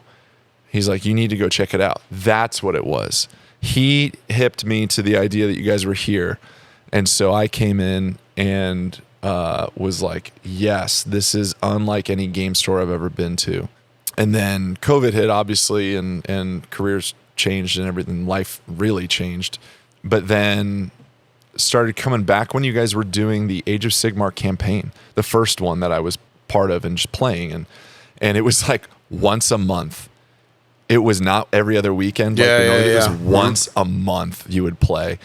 He's like, "You need to go check it out." That's what it was. He hipped me to the idea that you guys were here. And so I came in and was like, yes, this is unlike any game store I've ever been to. And then COVID hit, obviously, and careers changed and everything. Life really changed. But then started coming back when you guys were doing the Age of Sigmar campaign, the first one that I was part of and just playing. And it was like once a month. It was not every other weekend. It was once a month you would play.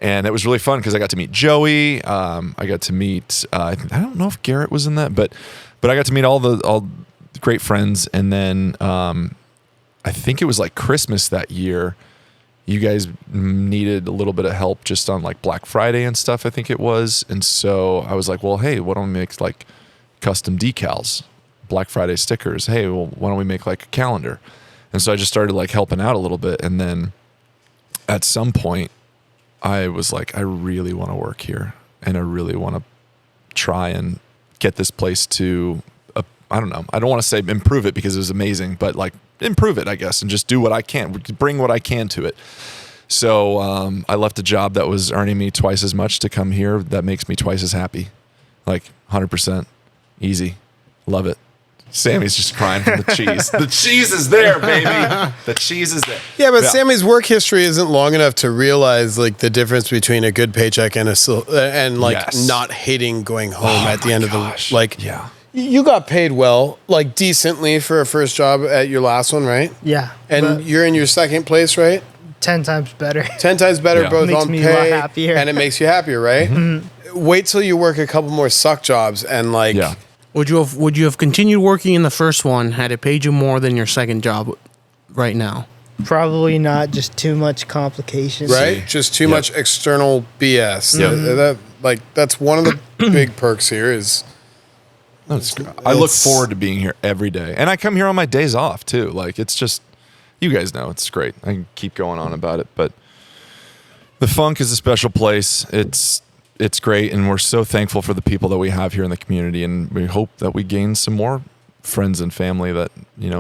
And it was really fun because I got to meet Joey. I got to meet, I don't know if Garrett was in that, but I got to meet all the great friends. And then I think it was like Christmas that year. You guys needed a little bit of help just on like Black Friday and stuff, I think it was. And so I was like, well, hey, why don't we make like custom decals, Black Friday stickers? Hey, well, why don't we make like a calendar? And so I just started like helping out a little bit. And then at some point I was like, I really want to work here, and I really want to try and get this place to I don't know. I don't want to say improve it because it was amazing, but like improve it, I guess, and just do what I can, bring what I can to it. So I left a job that was earning me twice as much to come here. That makes me twice as happy. Like 100%. Easy. Love it. Sammy's just crying for the cheese. The cheese is there, baby. The cheese is there. Yeah, but Sammy's work history isn't long enough to realize like the difference between a good paycheck and not hating going home at the end of the like. Yeah. You got paid well, like decently for a first job at your last one, right? Yeah. And you're in your second place, right? 10 times better. 10 times better, Yeah. both Makes on me a lot pay, happier. and it makes you happier, right? Mm-hmm. Wait till you work a couple more suck jobs and like. Yeah. Would you have continued working in the first one had it paid you more than your second job right now? Probably not. Just too much complications. Right? Just too much external BS. Yeah. That's one of the big perks here is. I look forward to being here every day. And I come here on my days off too. Like it's just, you guys know, it's great. I can keep going on about it, but the Funk is a special place. It's great, and we're so thankful for the people that we have here in the community, and we hope that we gain some more friends and family that,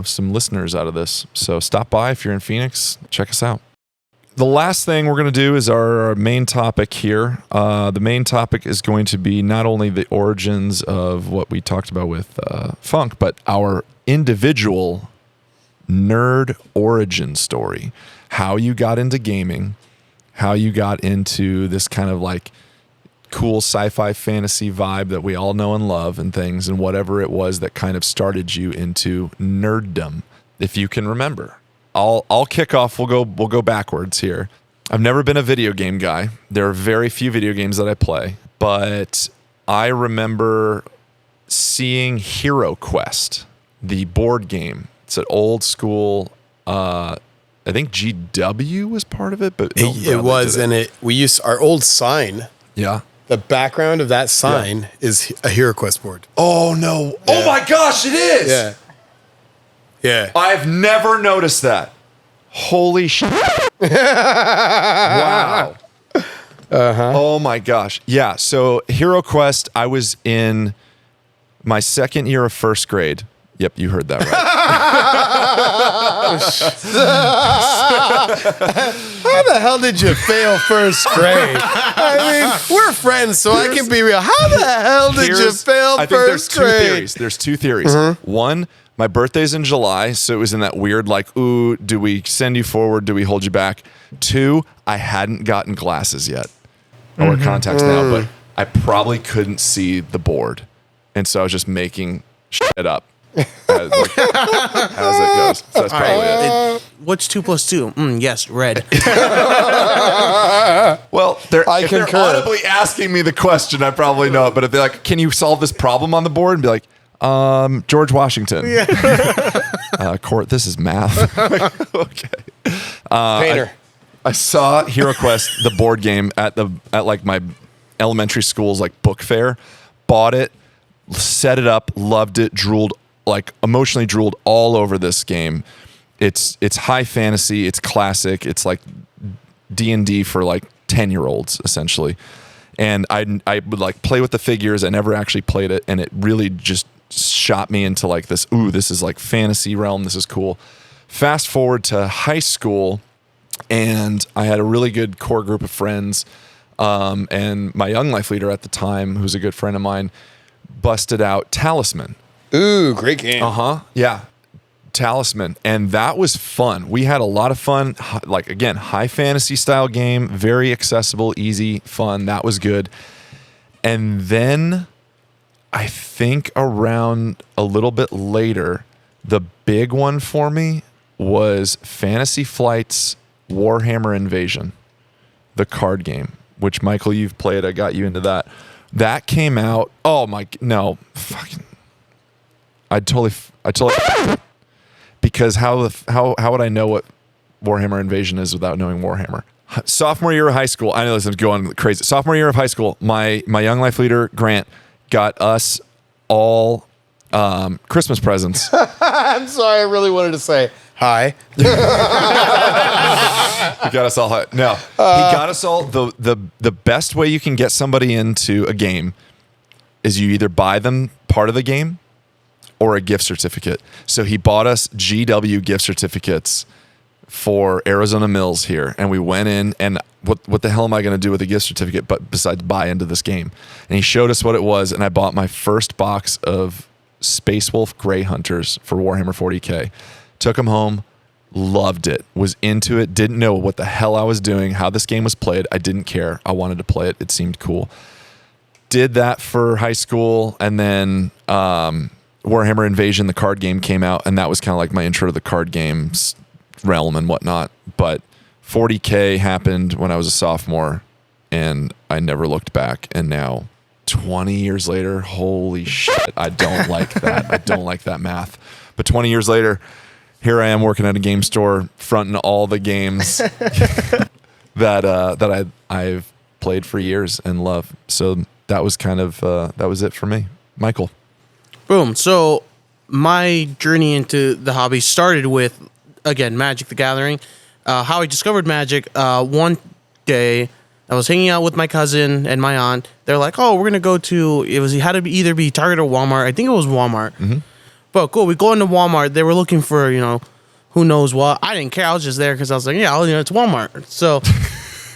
some listeners out of this. So stop by if you're in Phoenix, check us out. The last thing we're going to do is our main topic here. The main topic is going to be not only the origins of what we talked about with Funk, but our individual nerd origin story. How you got into gaming, how you got into this kind of like cool sci-fi fantasy vibe that we all know and love and things, and whatever it was that kind of started you into nerddom, if you can remember. I'll kick off. We'll go backwards here. I've never been a video game guy. There are very few video games that I play, but I remember seeing Hero Quest, the board game. It's an old school, I think GW was part of it, but It was, and we used our old sign. Yeah. The background of that sign is a Hero Quest board. Oh no! Yeah. Oh my gosh, it is! Yeah. Yeah. I've never noticed that. Holy shit! Wow. Oh my gosh! Yeah. So Hero Quest. I was in my second year of first grade. Yep, you heard that right. How the hell did you fail first grade? I mean, we're friends, so I can be real. How the hell did you fail I think first grade? There's two theories. One, my birthday's in July, so it was in that weird like, ooh, do we send you forward? Do we hold you back? Two, I hadn't gotten glasses yet. I wear contacts now, but I probably couldn't see the board. And so I was just making shit up. As it goes. So that's probably it. What's 2 + 2? Yes, red. Well, if they're concur. audibly asking me the question, I probably know it. But if they're like, can you solve this problem on the board? And be like, George Washington. Court, this is math. Okay. Painter. I saw Hero Quest, the board game, at like my elementary school's like book fair. Bought it, set it up, loved it, emotionally drooled all over this game. It's high fantasy, it's classic, it's like D&D for like 10-year-olds essentially. And I would like play with the figures. I never actually played it, and it really just shot me into like this, ooh, this is like fantasy realm, this is cool. Fast forward to high school, and I had a really good core group of friends, and my Young Life leader at the time, who's a good friend of mine, busted out Talisman. Ooh, great game. Yeah. Talisman. And that was fun. We had a lot of fun. Like, again, high fantasy style game, very accessible, easy, fun. That was good. And then I think around a little bit later, the big one for me was Fantasy Flight's Warhammer Invasion, the card game, which, Michael, you've played. I got you into that. That came out. Oh my, no, fucking. I totally, because how would I know what Warhammer Invasion is without knowing Warhammer? Sophomore year of high school, I know this is going crazy. Sophomore year of high school, my Young Life leader Grant got us all Christmas presents. I'm sorry, I really wanted to say hi. He got us all. No, he got us all. The best way you can get somebody into a game is you either buy them part of the game, or a gift certificate. So he bought us GW gift certificates for Arizona Mills here, and we went in, and what the hell am I going to do with a gift certificate but besides buy into this game? And he showed us what it was, and I bought my first box of Space Wolf Grey Hunters for Warhammer 40K. Took them home, loved it, was into it, didn't know what the hell I was doing, how this game was played. I didn't care. I wanted to play it. It seemed cool. Did that for high school, and then Warhammer Invasion, the card game, came out, and that was kind of like my intro to the card games realm and whatnot. But 40K happened when I was a sophomore, and I never looked back. And now 20 years later, holy shit, I don't like that. I don't like that math. But 20 years later, here I am working at a game store, fronting all the games that I've played for years and love. So that was kind of that was it for me. Michael. Boom. So my journey into the hobby started with, again, Magic the Gathering. How I discovered Magic, one day I was hanging out with my cousin and my aunt. They're like, oh, we're going to go to, it had to be either be Target or Walmart. I think it was Walmart. Mm-hmm. But cool, we go into Walmart. They were looking for, who knows what. I didn't care. I was just there because I was like, yeah, it's Walmart. So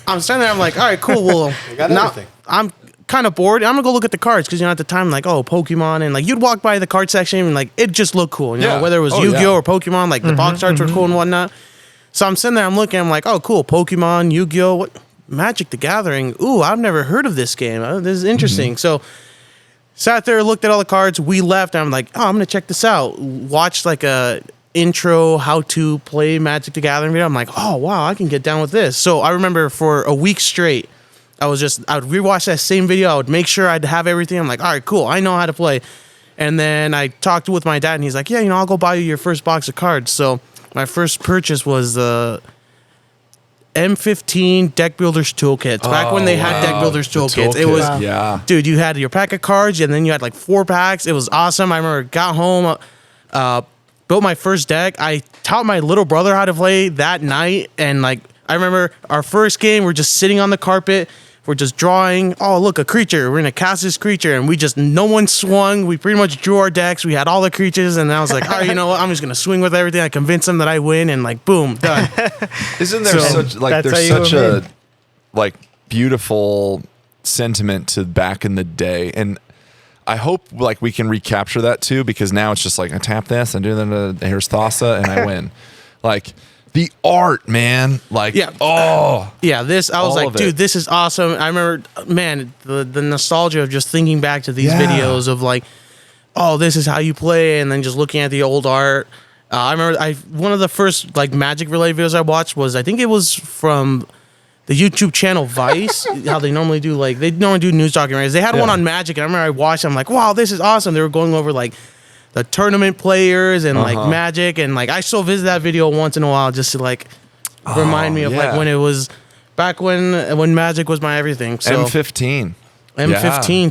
I'm standing there. I'm like, all right, cool. Well, now I'm kind of bored. I'm going to go look at the cards because, at the time, like, oh, Pokemon. And, like, you'd walk by the card section and, like, it just looked cool. Whether it was Yu-Gi-Oh! Or Pokemon, like, the box arts were cool and whatnot. So I'm sitting there. I'm looking. I'm like, oh, cool. Pokemon, Yu-Gi-Oh! What? Magic the Gathering. Ooh, I've never heard of this game. This is interesting. So sat there, looked at all the cards. We left. And I'm like, oh, I'm going to check this out. Watched, like, a intro how to play Magic the Gathering video. I'm like, oh, wow, I can get down with this. So I remember for a week straight, I would rewatch that same video. I would make sure I'd have everything. I'm like, all right, cool. I know how to play. And then I talked with my dad, and he's like, yeah, I'll go buy you your first box of cards. So my first purchase was the M15 Deck Builders Toolkits. Back when they had Deck Builders Toolkits. It was, dude, you had your pack of cards, and then you had like 4 packs. It was awesome. I remember got home, built my first deck. I taught my little brother how to play that night, and like I remember our first game, we're just sitting on the carpet. We're just drawing, oh, look, a creature. We're going to cast this creature. And no one swung. We pretty much drew our decks. We had all the creatures. And I was like, all right, you know what? I'm just going to swing with everything. I convinced them that I win. And like, boom, done. Isn't there such a like beautiful sentiment to back in the day? And I hope like we can recapture that too, because now it's just like I tap this and do that. Here's Thassa and I win. Like, the art, man. Like, yeah. Oh. Yeah, I was like, dude, this is awesome. I remember, man, the nostalgia of just thinking back to these videos of like, oh, this is how you play, and then just looking at the old art. I remember one of the first like Magic related videos I watched was, I think it was from the YouTube channel Vice, how they normally do news documentaries. They had one on Magic, and I remember I watched, I'm like, wow, this is awesome. They were going over like the tournament players and like Magic, and like I still visit that video once in a while just to like remind me of like when it was back when Magic was my everything. So M15.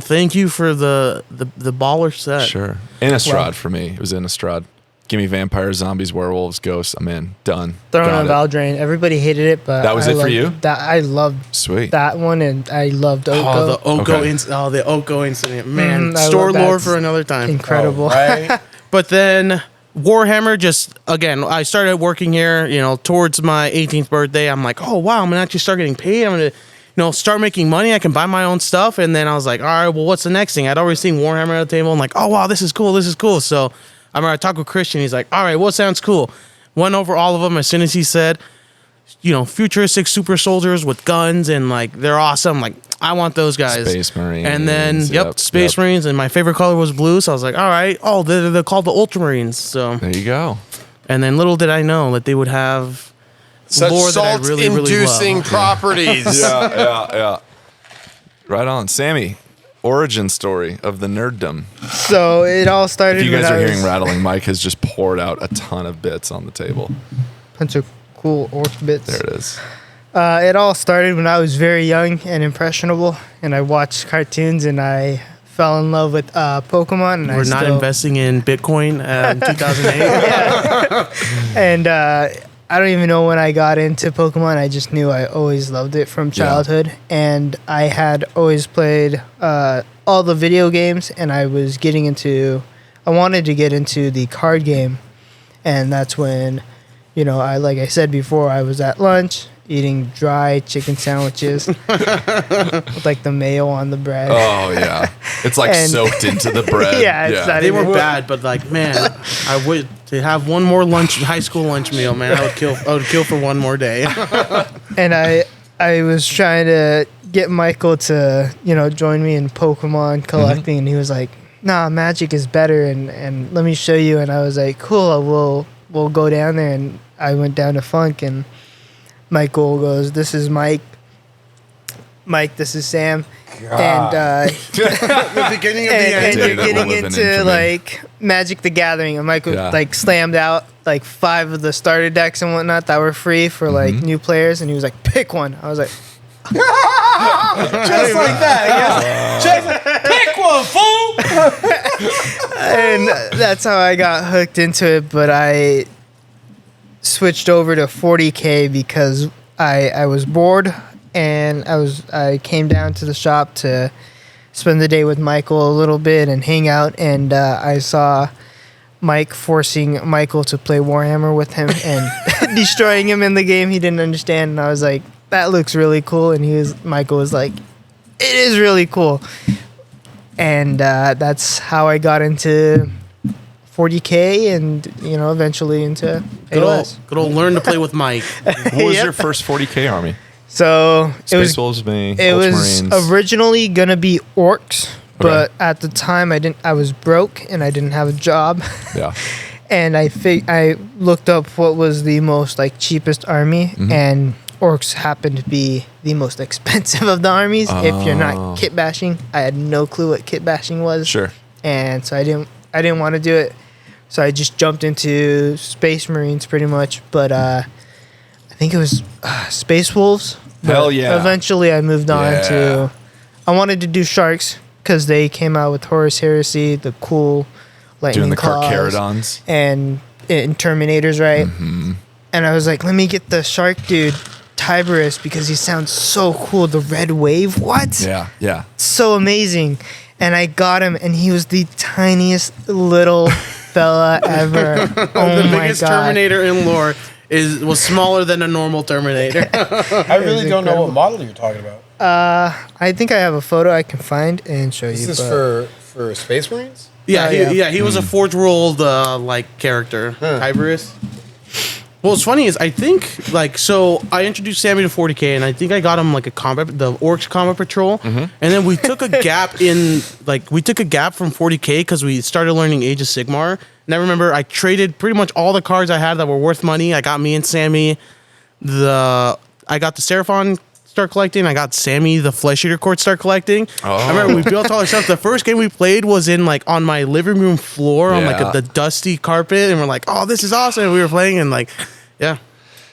Thank you for the baller set. Sure. Innistrad for me. It was Innistrad. Give me vampires, zombies, werewolves, ghosts. I'm in. Done. Throwing on Valdrain. Everybody hated it, but that was it for you. That I loved. Sweet. That one, and I loved Oko. The Oko incident. Man, store lore for another time. Incredible. Right. But then Warhammer, just again, I started working here. Towards my 18th birthday, I'm like, oh wow, I'm gonna actually start getting paid. I'm gonna, start making money. I can buy my own stuff. And then I was like, all right, well, what's the next thing? I'd already seen Warhammer at the table. I'm like, oh wow, this is cool. So I remember I talked with Christian. He's like, all right, what sounds cool? Went over all of them as soon as he said, futuristic super soldiers with guns and like they're awesome. Like I want those guys. Space Marines. And then Space Marines, and my favorite color was blue. So I was like, all right, they're called the Ultramarines. So there you go. And then little did I know that they would have such lore that I really, inducing love. properties. Yeah. Right on, Sammy. Origin story of the nerddom. So it all started. If you guys are hearing rattling, Mike has just poured out a ton of bits on the table. Bunch of cool orc bits. There it is. It all started when I was very young and impressionable, and I watched cartoons, and I fell in love with Pokemon. And We're not investing in Bitcoin in 2008. And I don't even know when I got into Pokemon. I just knew I always loved it from childhood. Yeah. And I had always played all the video games, and I was getting into I wanted to get into the card game, and that's when, like I said before, I was at lunch eating dry chicken sandwiches with like the mayo on the bread. Oh yeah, it's like soaked into the bread. Yeah, it's not They were even bad, but like, man, I would to have one more high school lunch meal, man. I would kill for one more day. And I was trying to get Michael to, join me in Pokemon collecting, and he was like, "Nah, Magic is better, and let me show you." And I was like, "Cool, we'll go down there." And I went down to Funk, and Michael goes, "This is Mike. Mike, this is Sam." God. And The beginning of the and end. you're Dude, that will getting live in into infamy. like Magic the Gathering, and Michael Yeah. like slammed out like 5 of the starter decks and whatnot that were free for like new players, and he was like, "Pick one." I was like, Just like that. Just like, pick one, fool. and that's how I got hooked into it. But I switched over to 40K because I was bored, and I came down to the shop to spend the day with Michael a little bit and hang out, and I saw Mike forcing Michael to play Warhammer with him and destroying him in the game he didn't understand, and I was like, "That looks really cool," and Michael was like, "It is really cool," and that's how I got into 40K and eventually into AOS. Good old learn to play with Mike. What was Yep. your first 40K army? So Space Wolves, me. it was Ultramarines. originally gonna be orcs, but at the time I was broke and I didn't have a job, Yeah. and I looked up what was the most like cheapest army, Mm-hmm. and orcs happened to be the most expensive of the armies. If you're Oh. not kit bashing, I had no clue what kit bashing was. Sure. And so I didn't want to do it, so I just jumped into Space Marines pretty much. But I think it was Space Wolves. But Hell yeah. Eventually I moved on Yeah. to, I wanted to do Sharks because they came out with Horus Heresy, the cool lightning Doing the claws, Carcharodons. and Terminators, right? Mm-hmm. And I was like, let me get the shark dude Tiberus because he sounds so cool. The red wave, what? Yeah. Yeah. So amazing. And I got him, and he was the tiniest little fella ever. Oh The my biggest god! Terminator in lore was smaller than a normal Terminator. I really don't know what model you're talking about. I think I have a photo I can find and show Is you. this but- for Space Marines? Yeah, Yeah. he was a Forge World like character, Tiberius. Well, what's funny is I think like so I introduced Sammy to 40K, and I think I got him like the Orcs Combat Patrol, and then we took a gap from 40K because we started learning Age of Sigmar. And I remember I traded pretty much all the cards I had that were worth money. I got me and Sammy I got the Seraphon start collecting. I got Sammy the Flesh Eater Court start collecting. Oh. I remember we built all our stuff. The first game we played was in like on my living room floor on Yeah. like the dusty carpet, and we're like, "Oh, this is awesome!" And we were playing, and like, yeah,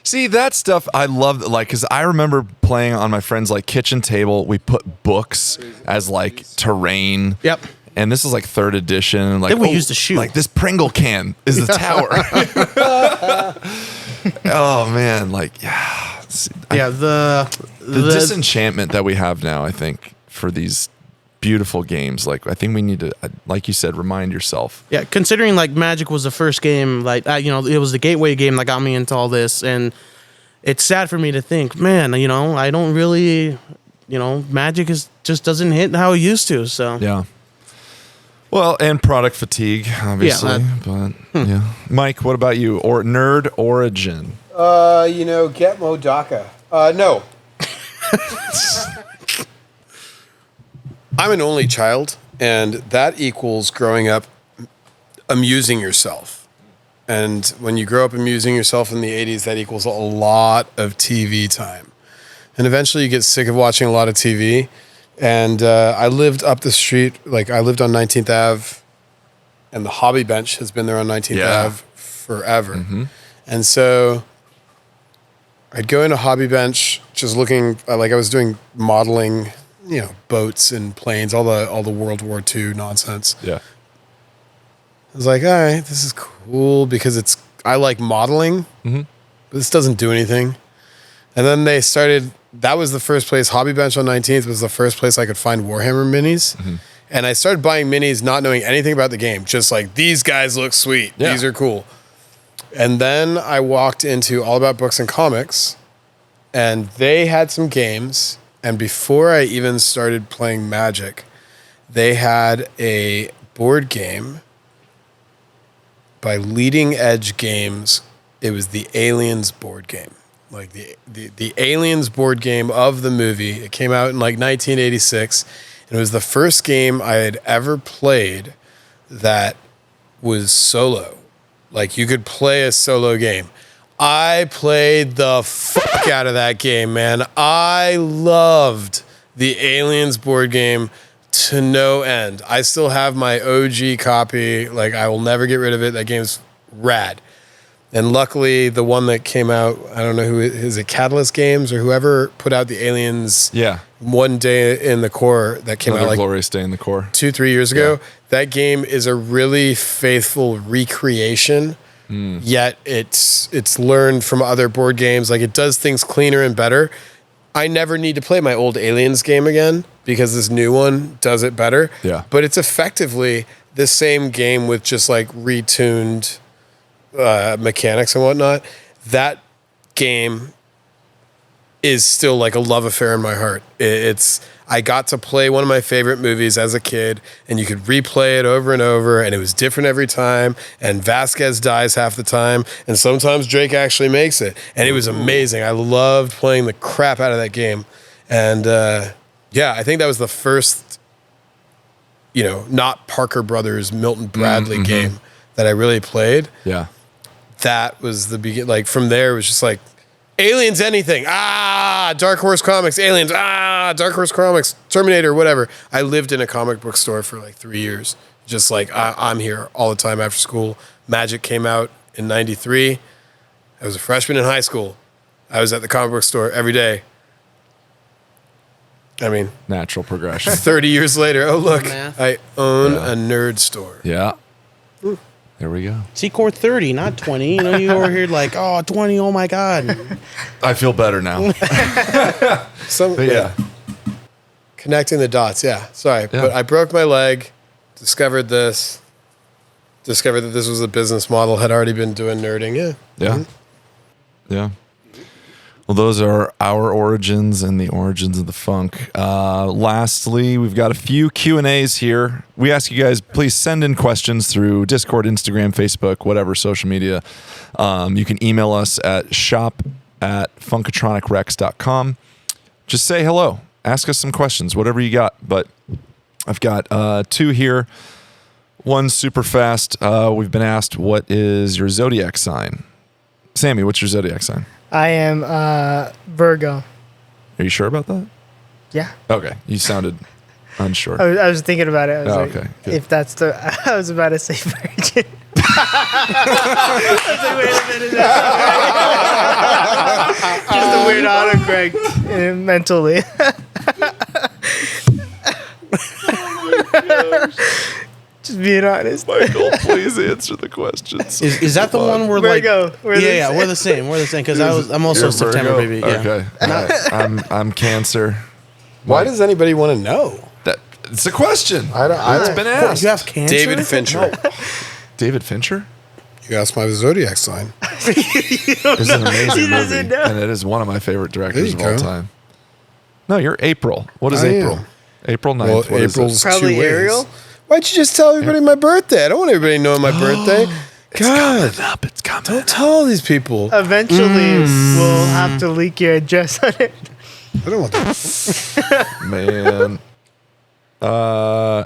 See, that stuff I love, like, because I remember playing on my friend's like kitchen table. We put books as like terrain. yep. And this is like 3rd edition. Like Then we used to shoot. Like this Pringle can is the tower. Oh man, like yeah. The The disenchantment that we have now, I think, for these beautiful games. Like, I think we need to, like you said, remind yourself. Yeah, considering like Magic was the first game, like it was the gateway game that got me into all this, and it's sad for me to think, man, I don't really, Magic just doesn't hit how it used to. So Yeah. Well, and product fatigue, obviously. But yeah, Mike, what about you? Or Nerd Origin? Get Modaka. No. I'm an only child, and that equals growing up amusing yourself. And when you grow up amusing yourself in the 80s, that equals a lot of TV time. And eventually you get sick of watching a lot of TV. And I lived up the street, like I lived on 19th Ave, and the Hobby Bench has been there on 19th Yeah. Ave forever. And so I'd go into Hobby Bench just looking, like I was doing modeling, boats and planes, all the World War II nonsense. Yeah. I was like, all right, this is cool because I like modeling, but this doesn't do anything. And then they started, that was the first place, Hobby Bench on 19th was the first place I could find Warhammer minis. And I started buying minis not knowing anything about the game. Just like, these guys look sweet. Yeah. These are cool. And then I walked into All About Books and Comics, and they had some games. And before I even started playing Magic, they had a board game by Leading Edge Games. It was the Aliens board game. Like the Aliens board game of the movie. It came out in like 1986. And it was the first game I had ever played that was solo. Like, you could play a solo game. I played the fuck out of that game, man. I loved the Aliens board game to no end. I still have my OG copy. Like, I will never get rid of it. That game's rad. And luckily, the one that came out, I don't know who is it, Catalyst Games or whoever put out the Aliens One Day in the Core that came out like Glorious Day in the Core 2-3 years ago. Yeah. That game is a really faithful recreation. Yet it's learned from other board games. Like, it does things cleaner and better. I never need to play my old Aliens game again because this new one does it better. Yeah. But it's effectively the same game with just like retuned mechanics and whatnot. That game is still like a love affair in my heart. I got to play one of my favorite movies as a kid, and you could replay it over and over, and it was different every time, and Vasquez dies half the time, and sometimes Drake actually makes it, and it was amazing. I loved playing the crap out of that game. And I think that was the first, not Parker Brothers, Milton Bradley game that I really played. Yeah. That was the beginning. Like, from there, it was just like, Aliens anything. Dark Horse Comics. Aliens. Dark Horse Comics. Terminator, whatever. I lived in a comic book store for like 3 years. Just like, I'm here all the time after school. Magic came out in 93. I was a freshman in high school. I was at the comic book store every day. I mean, Natural progression. 30 years later, oh, look, Math. I own a nerd store. Yeah. There we go. See, core 30, not 20. You know, you over here like, 20, oh my God. I feel better now. Yeah. Connecting the dots, yeah. Sorry, but I broke my leg, discovered that this was a business model, had already been doing nerding, yeah. Yeah. Yeah. Well, those are our origins and the origins of the funk. Lastly, we've got a few Q&As here. We ask you guys, please send in questions through Discord, Instagram, Facebook, whatever social media. You can email us at shop@funkatronicrex.com. Just say hello. Ask us some questions, whatever you got. But I've got two here. One super fast. We've been asked, what is your zodiac sign? Sammy, what's your zodiac sign? I am Virgo. Are you sure about that? Yeah. Okay. You sounded unsure. I was thinking about it. I was like, okay. Good. if that's the, I was about to say virgin. I was like, wait a minute. Just a weird autocorrect mentally. Just being honest. Michael, please answer the questions. Is that the one where like... Virgo. We're we're the same. We're the same because I'm also You're September, Virgo? baby. Yeah. Okay. All right. I'm Cancer. Why does anybody want to know? It's a question. It's been asked. You have cancer? David Fincher. David Fincher? You asked my zodiac sign. It's an amazing movie, know. and it is one of my favorite directors of There you all go. time. No, you're April. What is I April? am. April 9th. Well, What is April's it? Probably 2 ways. Ariel? Why'd you just tell everybody my birthday? I don't want everybody knowing my birthday. God, Up, it's coming. don't tell all these people. Eventually, we'll have to leak your address on it. I don't want that. Man.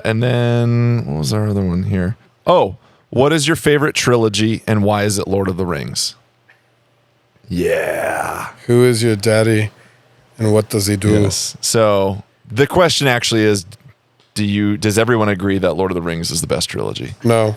And then what was our other one here? Oh, what is your favorite trilogy and why is it Lord of the Rings? Yeah. Who is your daddy and what does he do? Yes. So the question actually is, does everyone agree that Lord of the Rings is the best trilogy? No.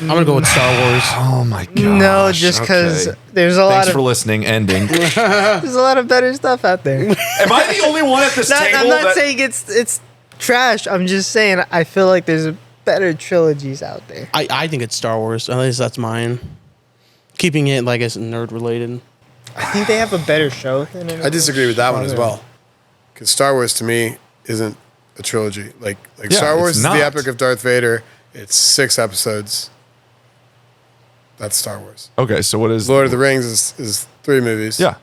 I'm going to go with Star Wars. Oh my gosh. No, just because Okay. there's a Thanks lot for of listening. Ending. there's a lot of better stuff out there. Am I the only one at this table? I'm not saying it's trash. I'm just saying I feel like there's better trilogies out there. I think it's Star Wars. At least that's mine. Keeping it like it's nerd related. I think they have a better show than I disagree with that one as well. Because Star Wars to me isn't a trilogy. Like Yeah, Star Wars it's is not. the epic of Darth Vader. It's 6 episodes. That's Star Wars. Okay, so what is Lord of the Rings is 3 movies. Yeah,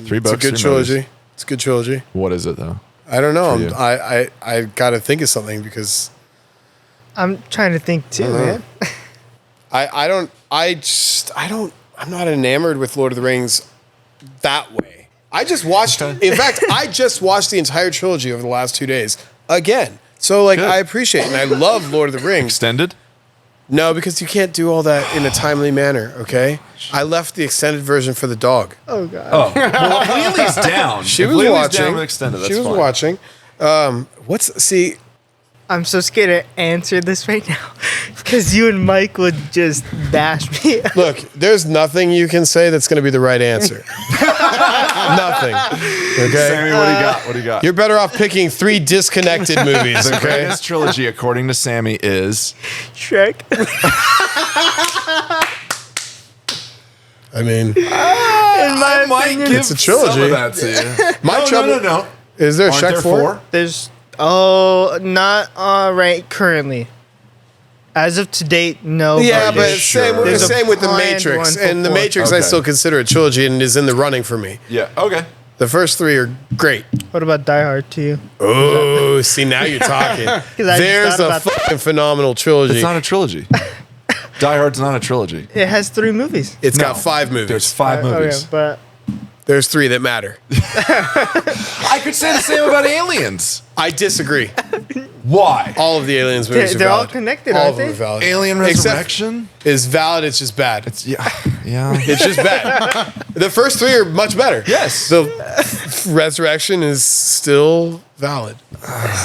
3 It's books. a good 3 trilogy. movies. It's a good trilogy. What is it though? I don't know. For you. I got to think of something because I'm trying to think too, man. I'm not enamored with Lord of the Rings that way. I just watched, in fact, I just watched the entire trilogy over the last 2 days again. So like, Good. I appreciate it and I love Lord of the Rings. Extended? No, because you can't do all that in a timely manner, okay? I left the extended version for the dog. Oh god. Oh, well, if Leely's down. She if was Leely's watching. Down with extended, that's She was fine. watching. See, I'm so scared to answer this right now because you and Mike would just bash me. look, there's nothing you can say that's going to be the right answer. Nothing. Okay? Sammy, what do you got? What do you got? You're better off picking 3 disconnected movies, The okay? greatest trilogy, according to Sammy, is Shrek. I mean, I might opinion, give it's a trilogy. some of that to you. My trouble. No. Is there a Aren't Shrek there 4? There's not right currently. As of to date, no. Yeah, but sure. same, There's a same with The planned Matrix. one for And The 4. Matrix I Okay. still consider a trilogy and is in the running for me. Yeah, okay. The first 3 are great. What about Die Hard 2? Oh, see, now you're talking. I just There's thought a about that. fucking phenomenal trilogy. It's not a trilogy. Die Hard's not a trilogy. It has 3 movies. It's No. got 5 movies. There's 5 movies. Okay, but There's 3 that matter. I could say the same about Aliens. I disagree. Why? All of the Aliens movies They're are all valid. connected, all aren't of them they? are valid. Alien Except- Resurrection? Is valid, it's just bad. Yeah. It's just bad. The first 3 are much better. Yes. The Resurrection is still valid.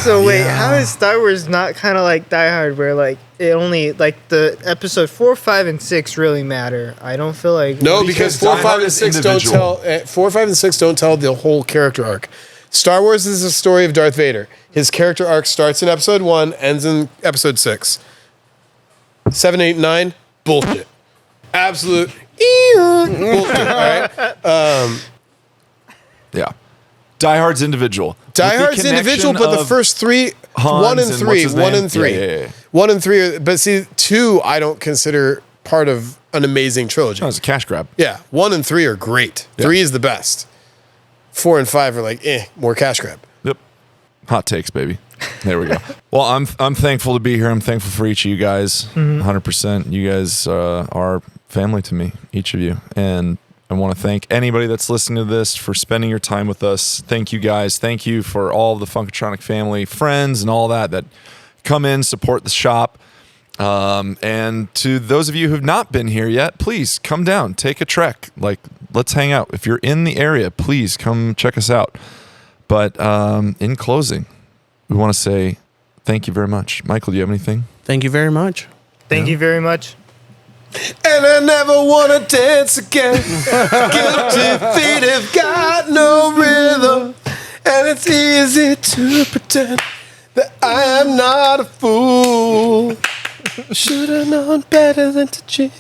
so wait, how is Star Wars not kind of like Die Hard, where like it only like the episode 4, 5, and 6 really matter? I don't feel like No, because Because 4, Die 5, Hard and is 6 don't individual. tell. 4, 5, and 6 don't tell the whole character arc. Star Wars is a story of Darth Vader. His character arc starts in episode 1, ends in episode 6. 7, 8, 9, bullshit. Absolute bullshit. All right. Yeah. Die Hard's individual. Die With the Hard's individual, connection but the of first 3, Hans 1 and and 3, what's his 1 name? and 3, Yeah. 1 and 3. But see, 2 I don't consider part of an amazing trilogy. Oh, it's a cash grab. Yeah, 1 and 3 are great. Yeah. 3 is the best. 4 and 5 are like, more cash grab. Yep. Hot takes, baby. There we go. Well, I'm thankful to be here. I'm thankful for each of you guys. 100%. You guys are family to me, each of you. And I want to thank anybody that's listening to this for spending your time with us. Thank you guys. Thank you for all the Funkatronic family, friends, and all that come in, support the shop. And to those of you who've not been here yet, please come down, take a trek. Like, let's hang out. If you're in the area, please come check us out. But in closing, we want to say thank you very much. Michael, do you have anything? Thank you very much. Thank you very much. And I never want to dance again. Guilty feet have got no rhythm. And it's easy to pretend that I am not a fool. Should have known better than to cheat.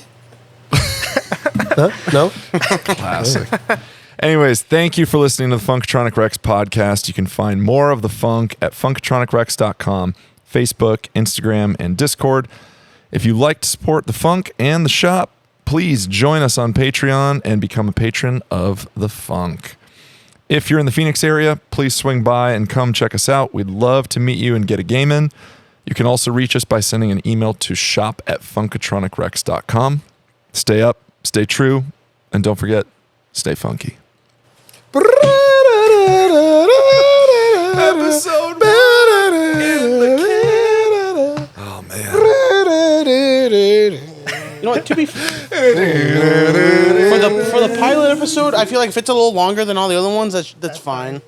Huh? No? Classic. Anyways, thank you for listening to the Funkatronic Rex podcast. You can find more of the funk at funkatronicrex.com, Facebook, Instagram, and Discord. If you like to support the funk and the shop, please join us on Patreon and become a patron of the funk. If you're in the Phoenix area, please swing by and come check us out. We'd love to meet you and get a game in. You can also reach us by sending an email to shop@funkatronicrex.com. Stay up, stay true, and don't forget, stay funky. Episode Oh, man. You know what? To be for the pilot episode, I feel like if it's a little longer than all the other ones, that's fine.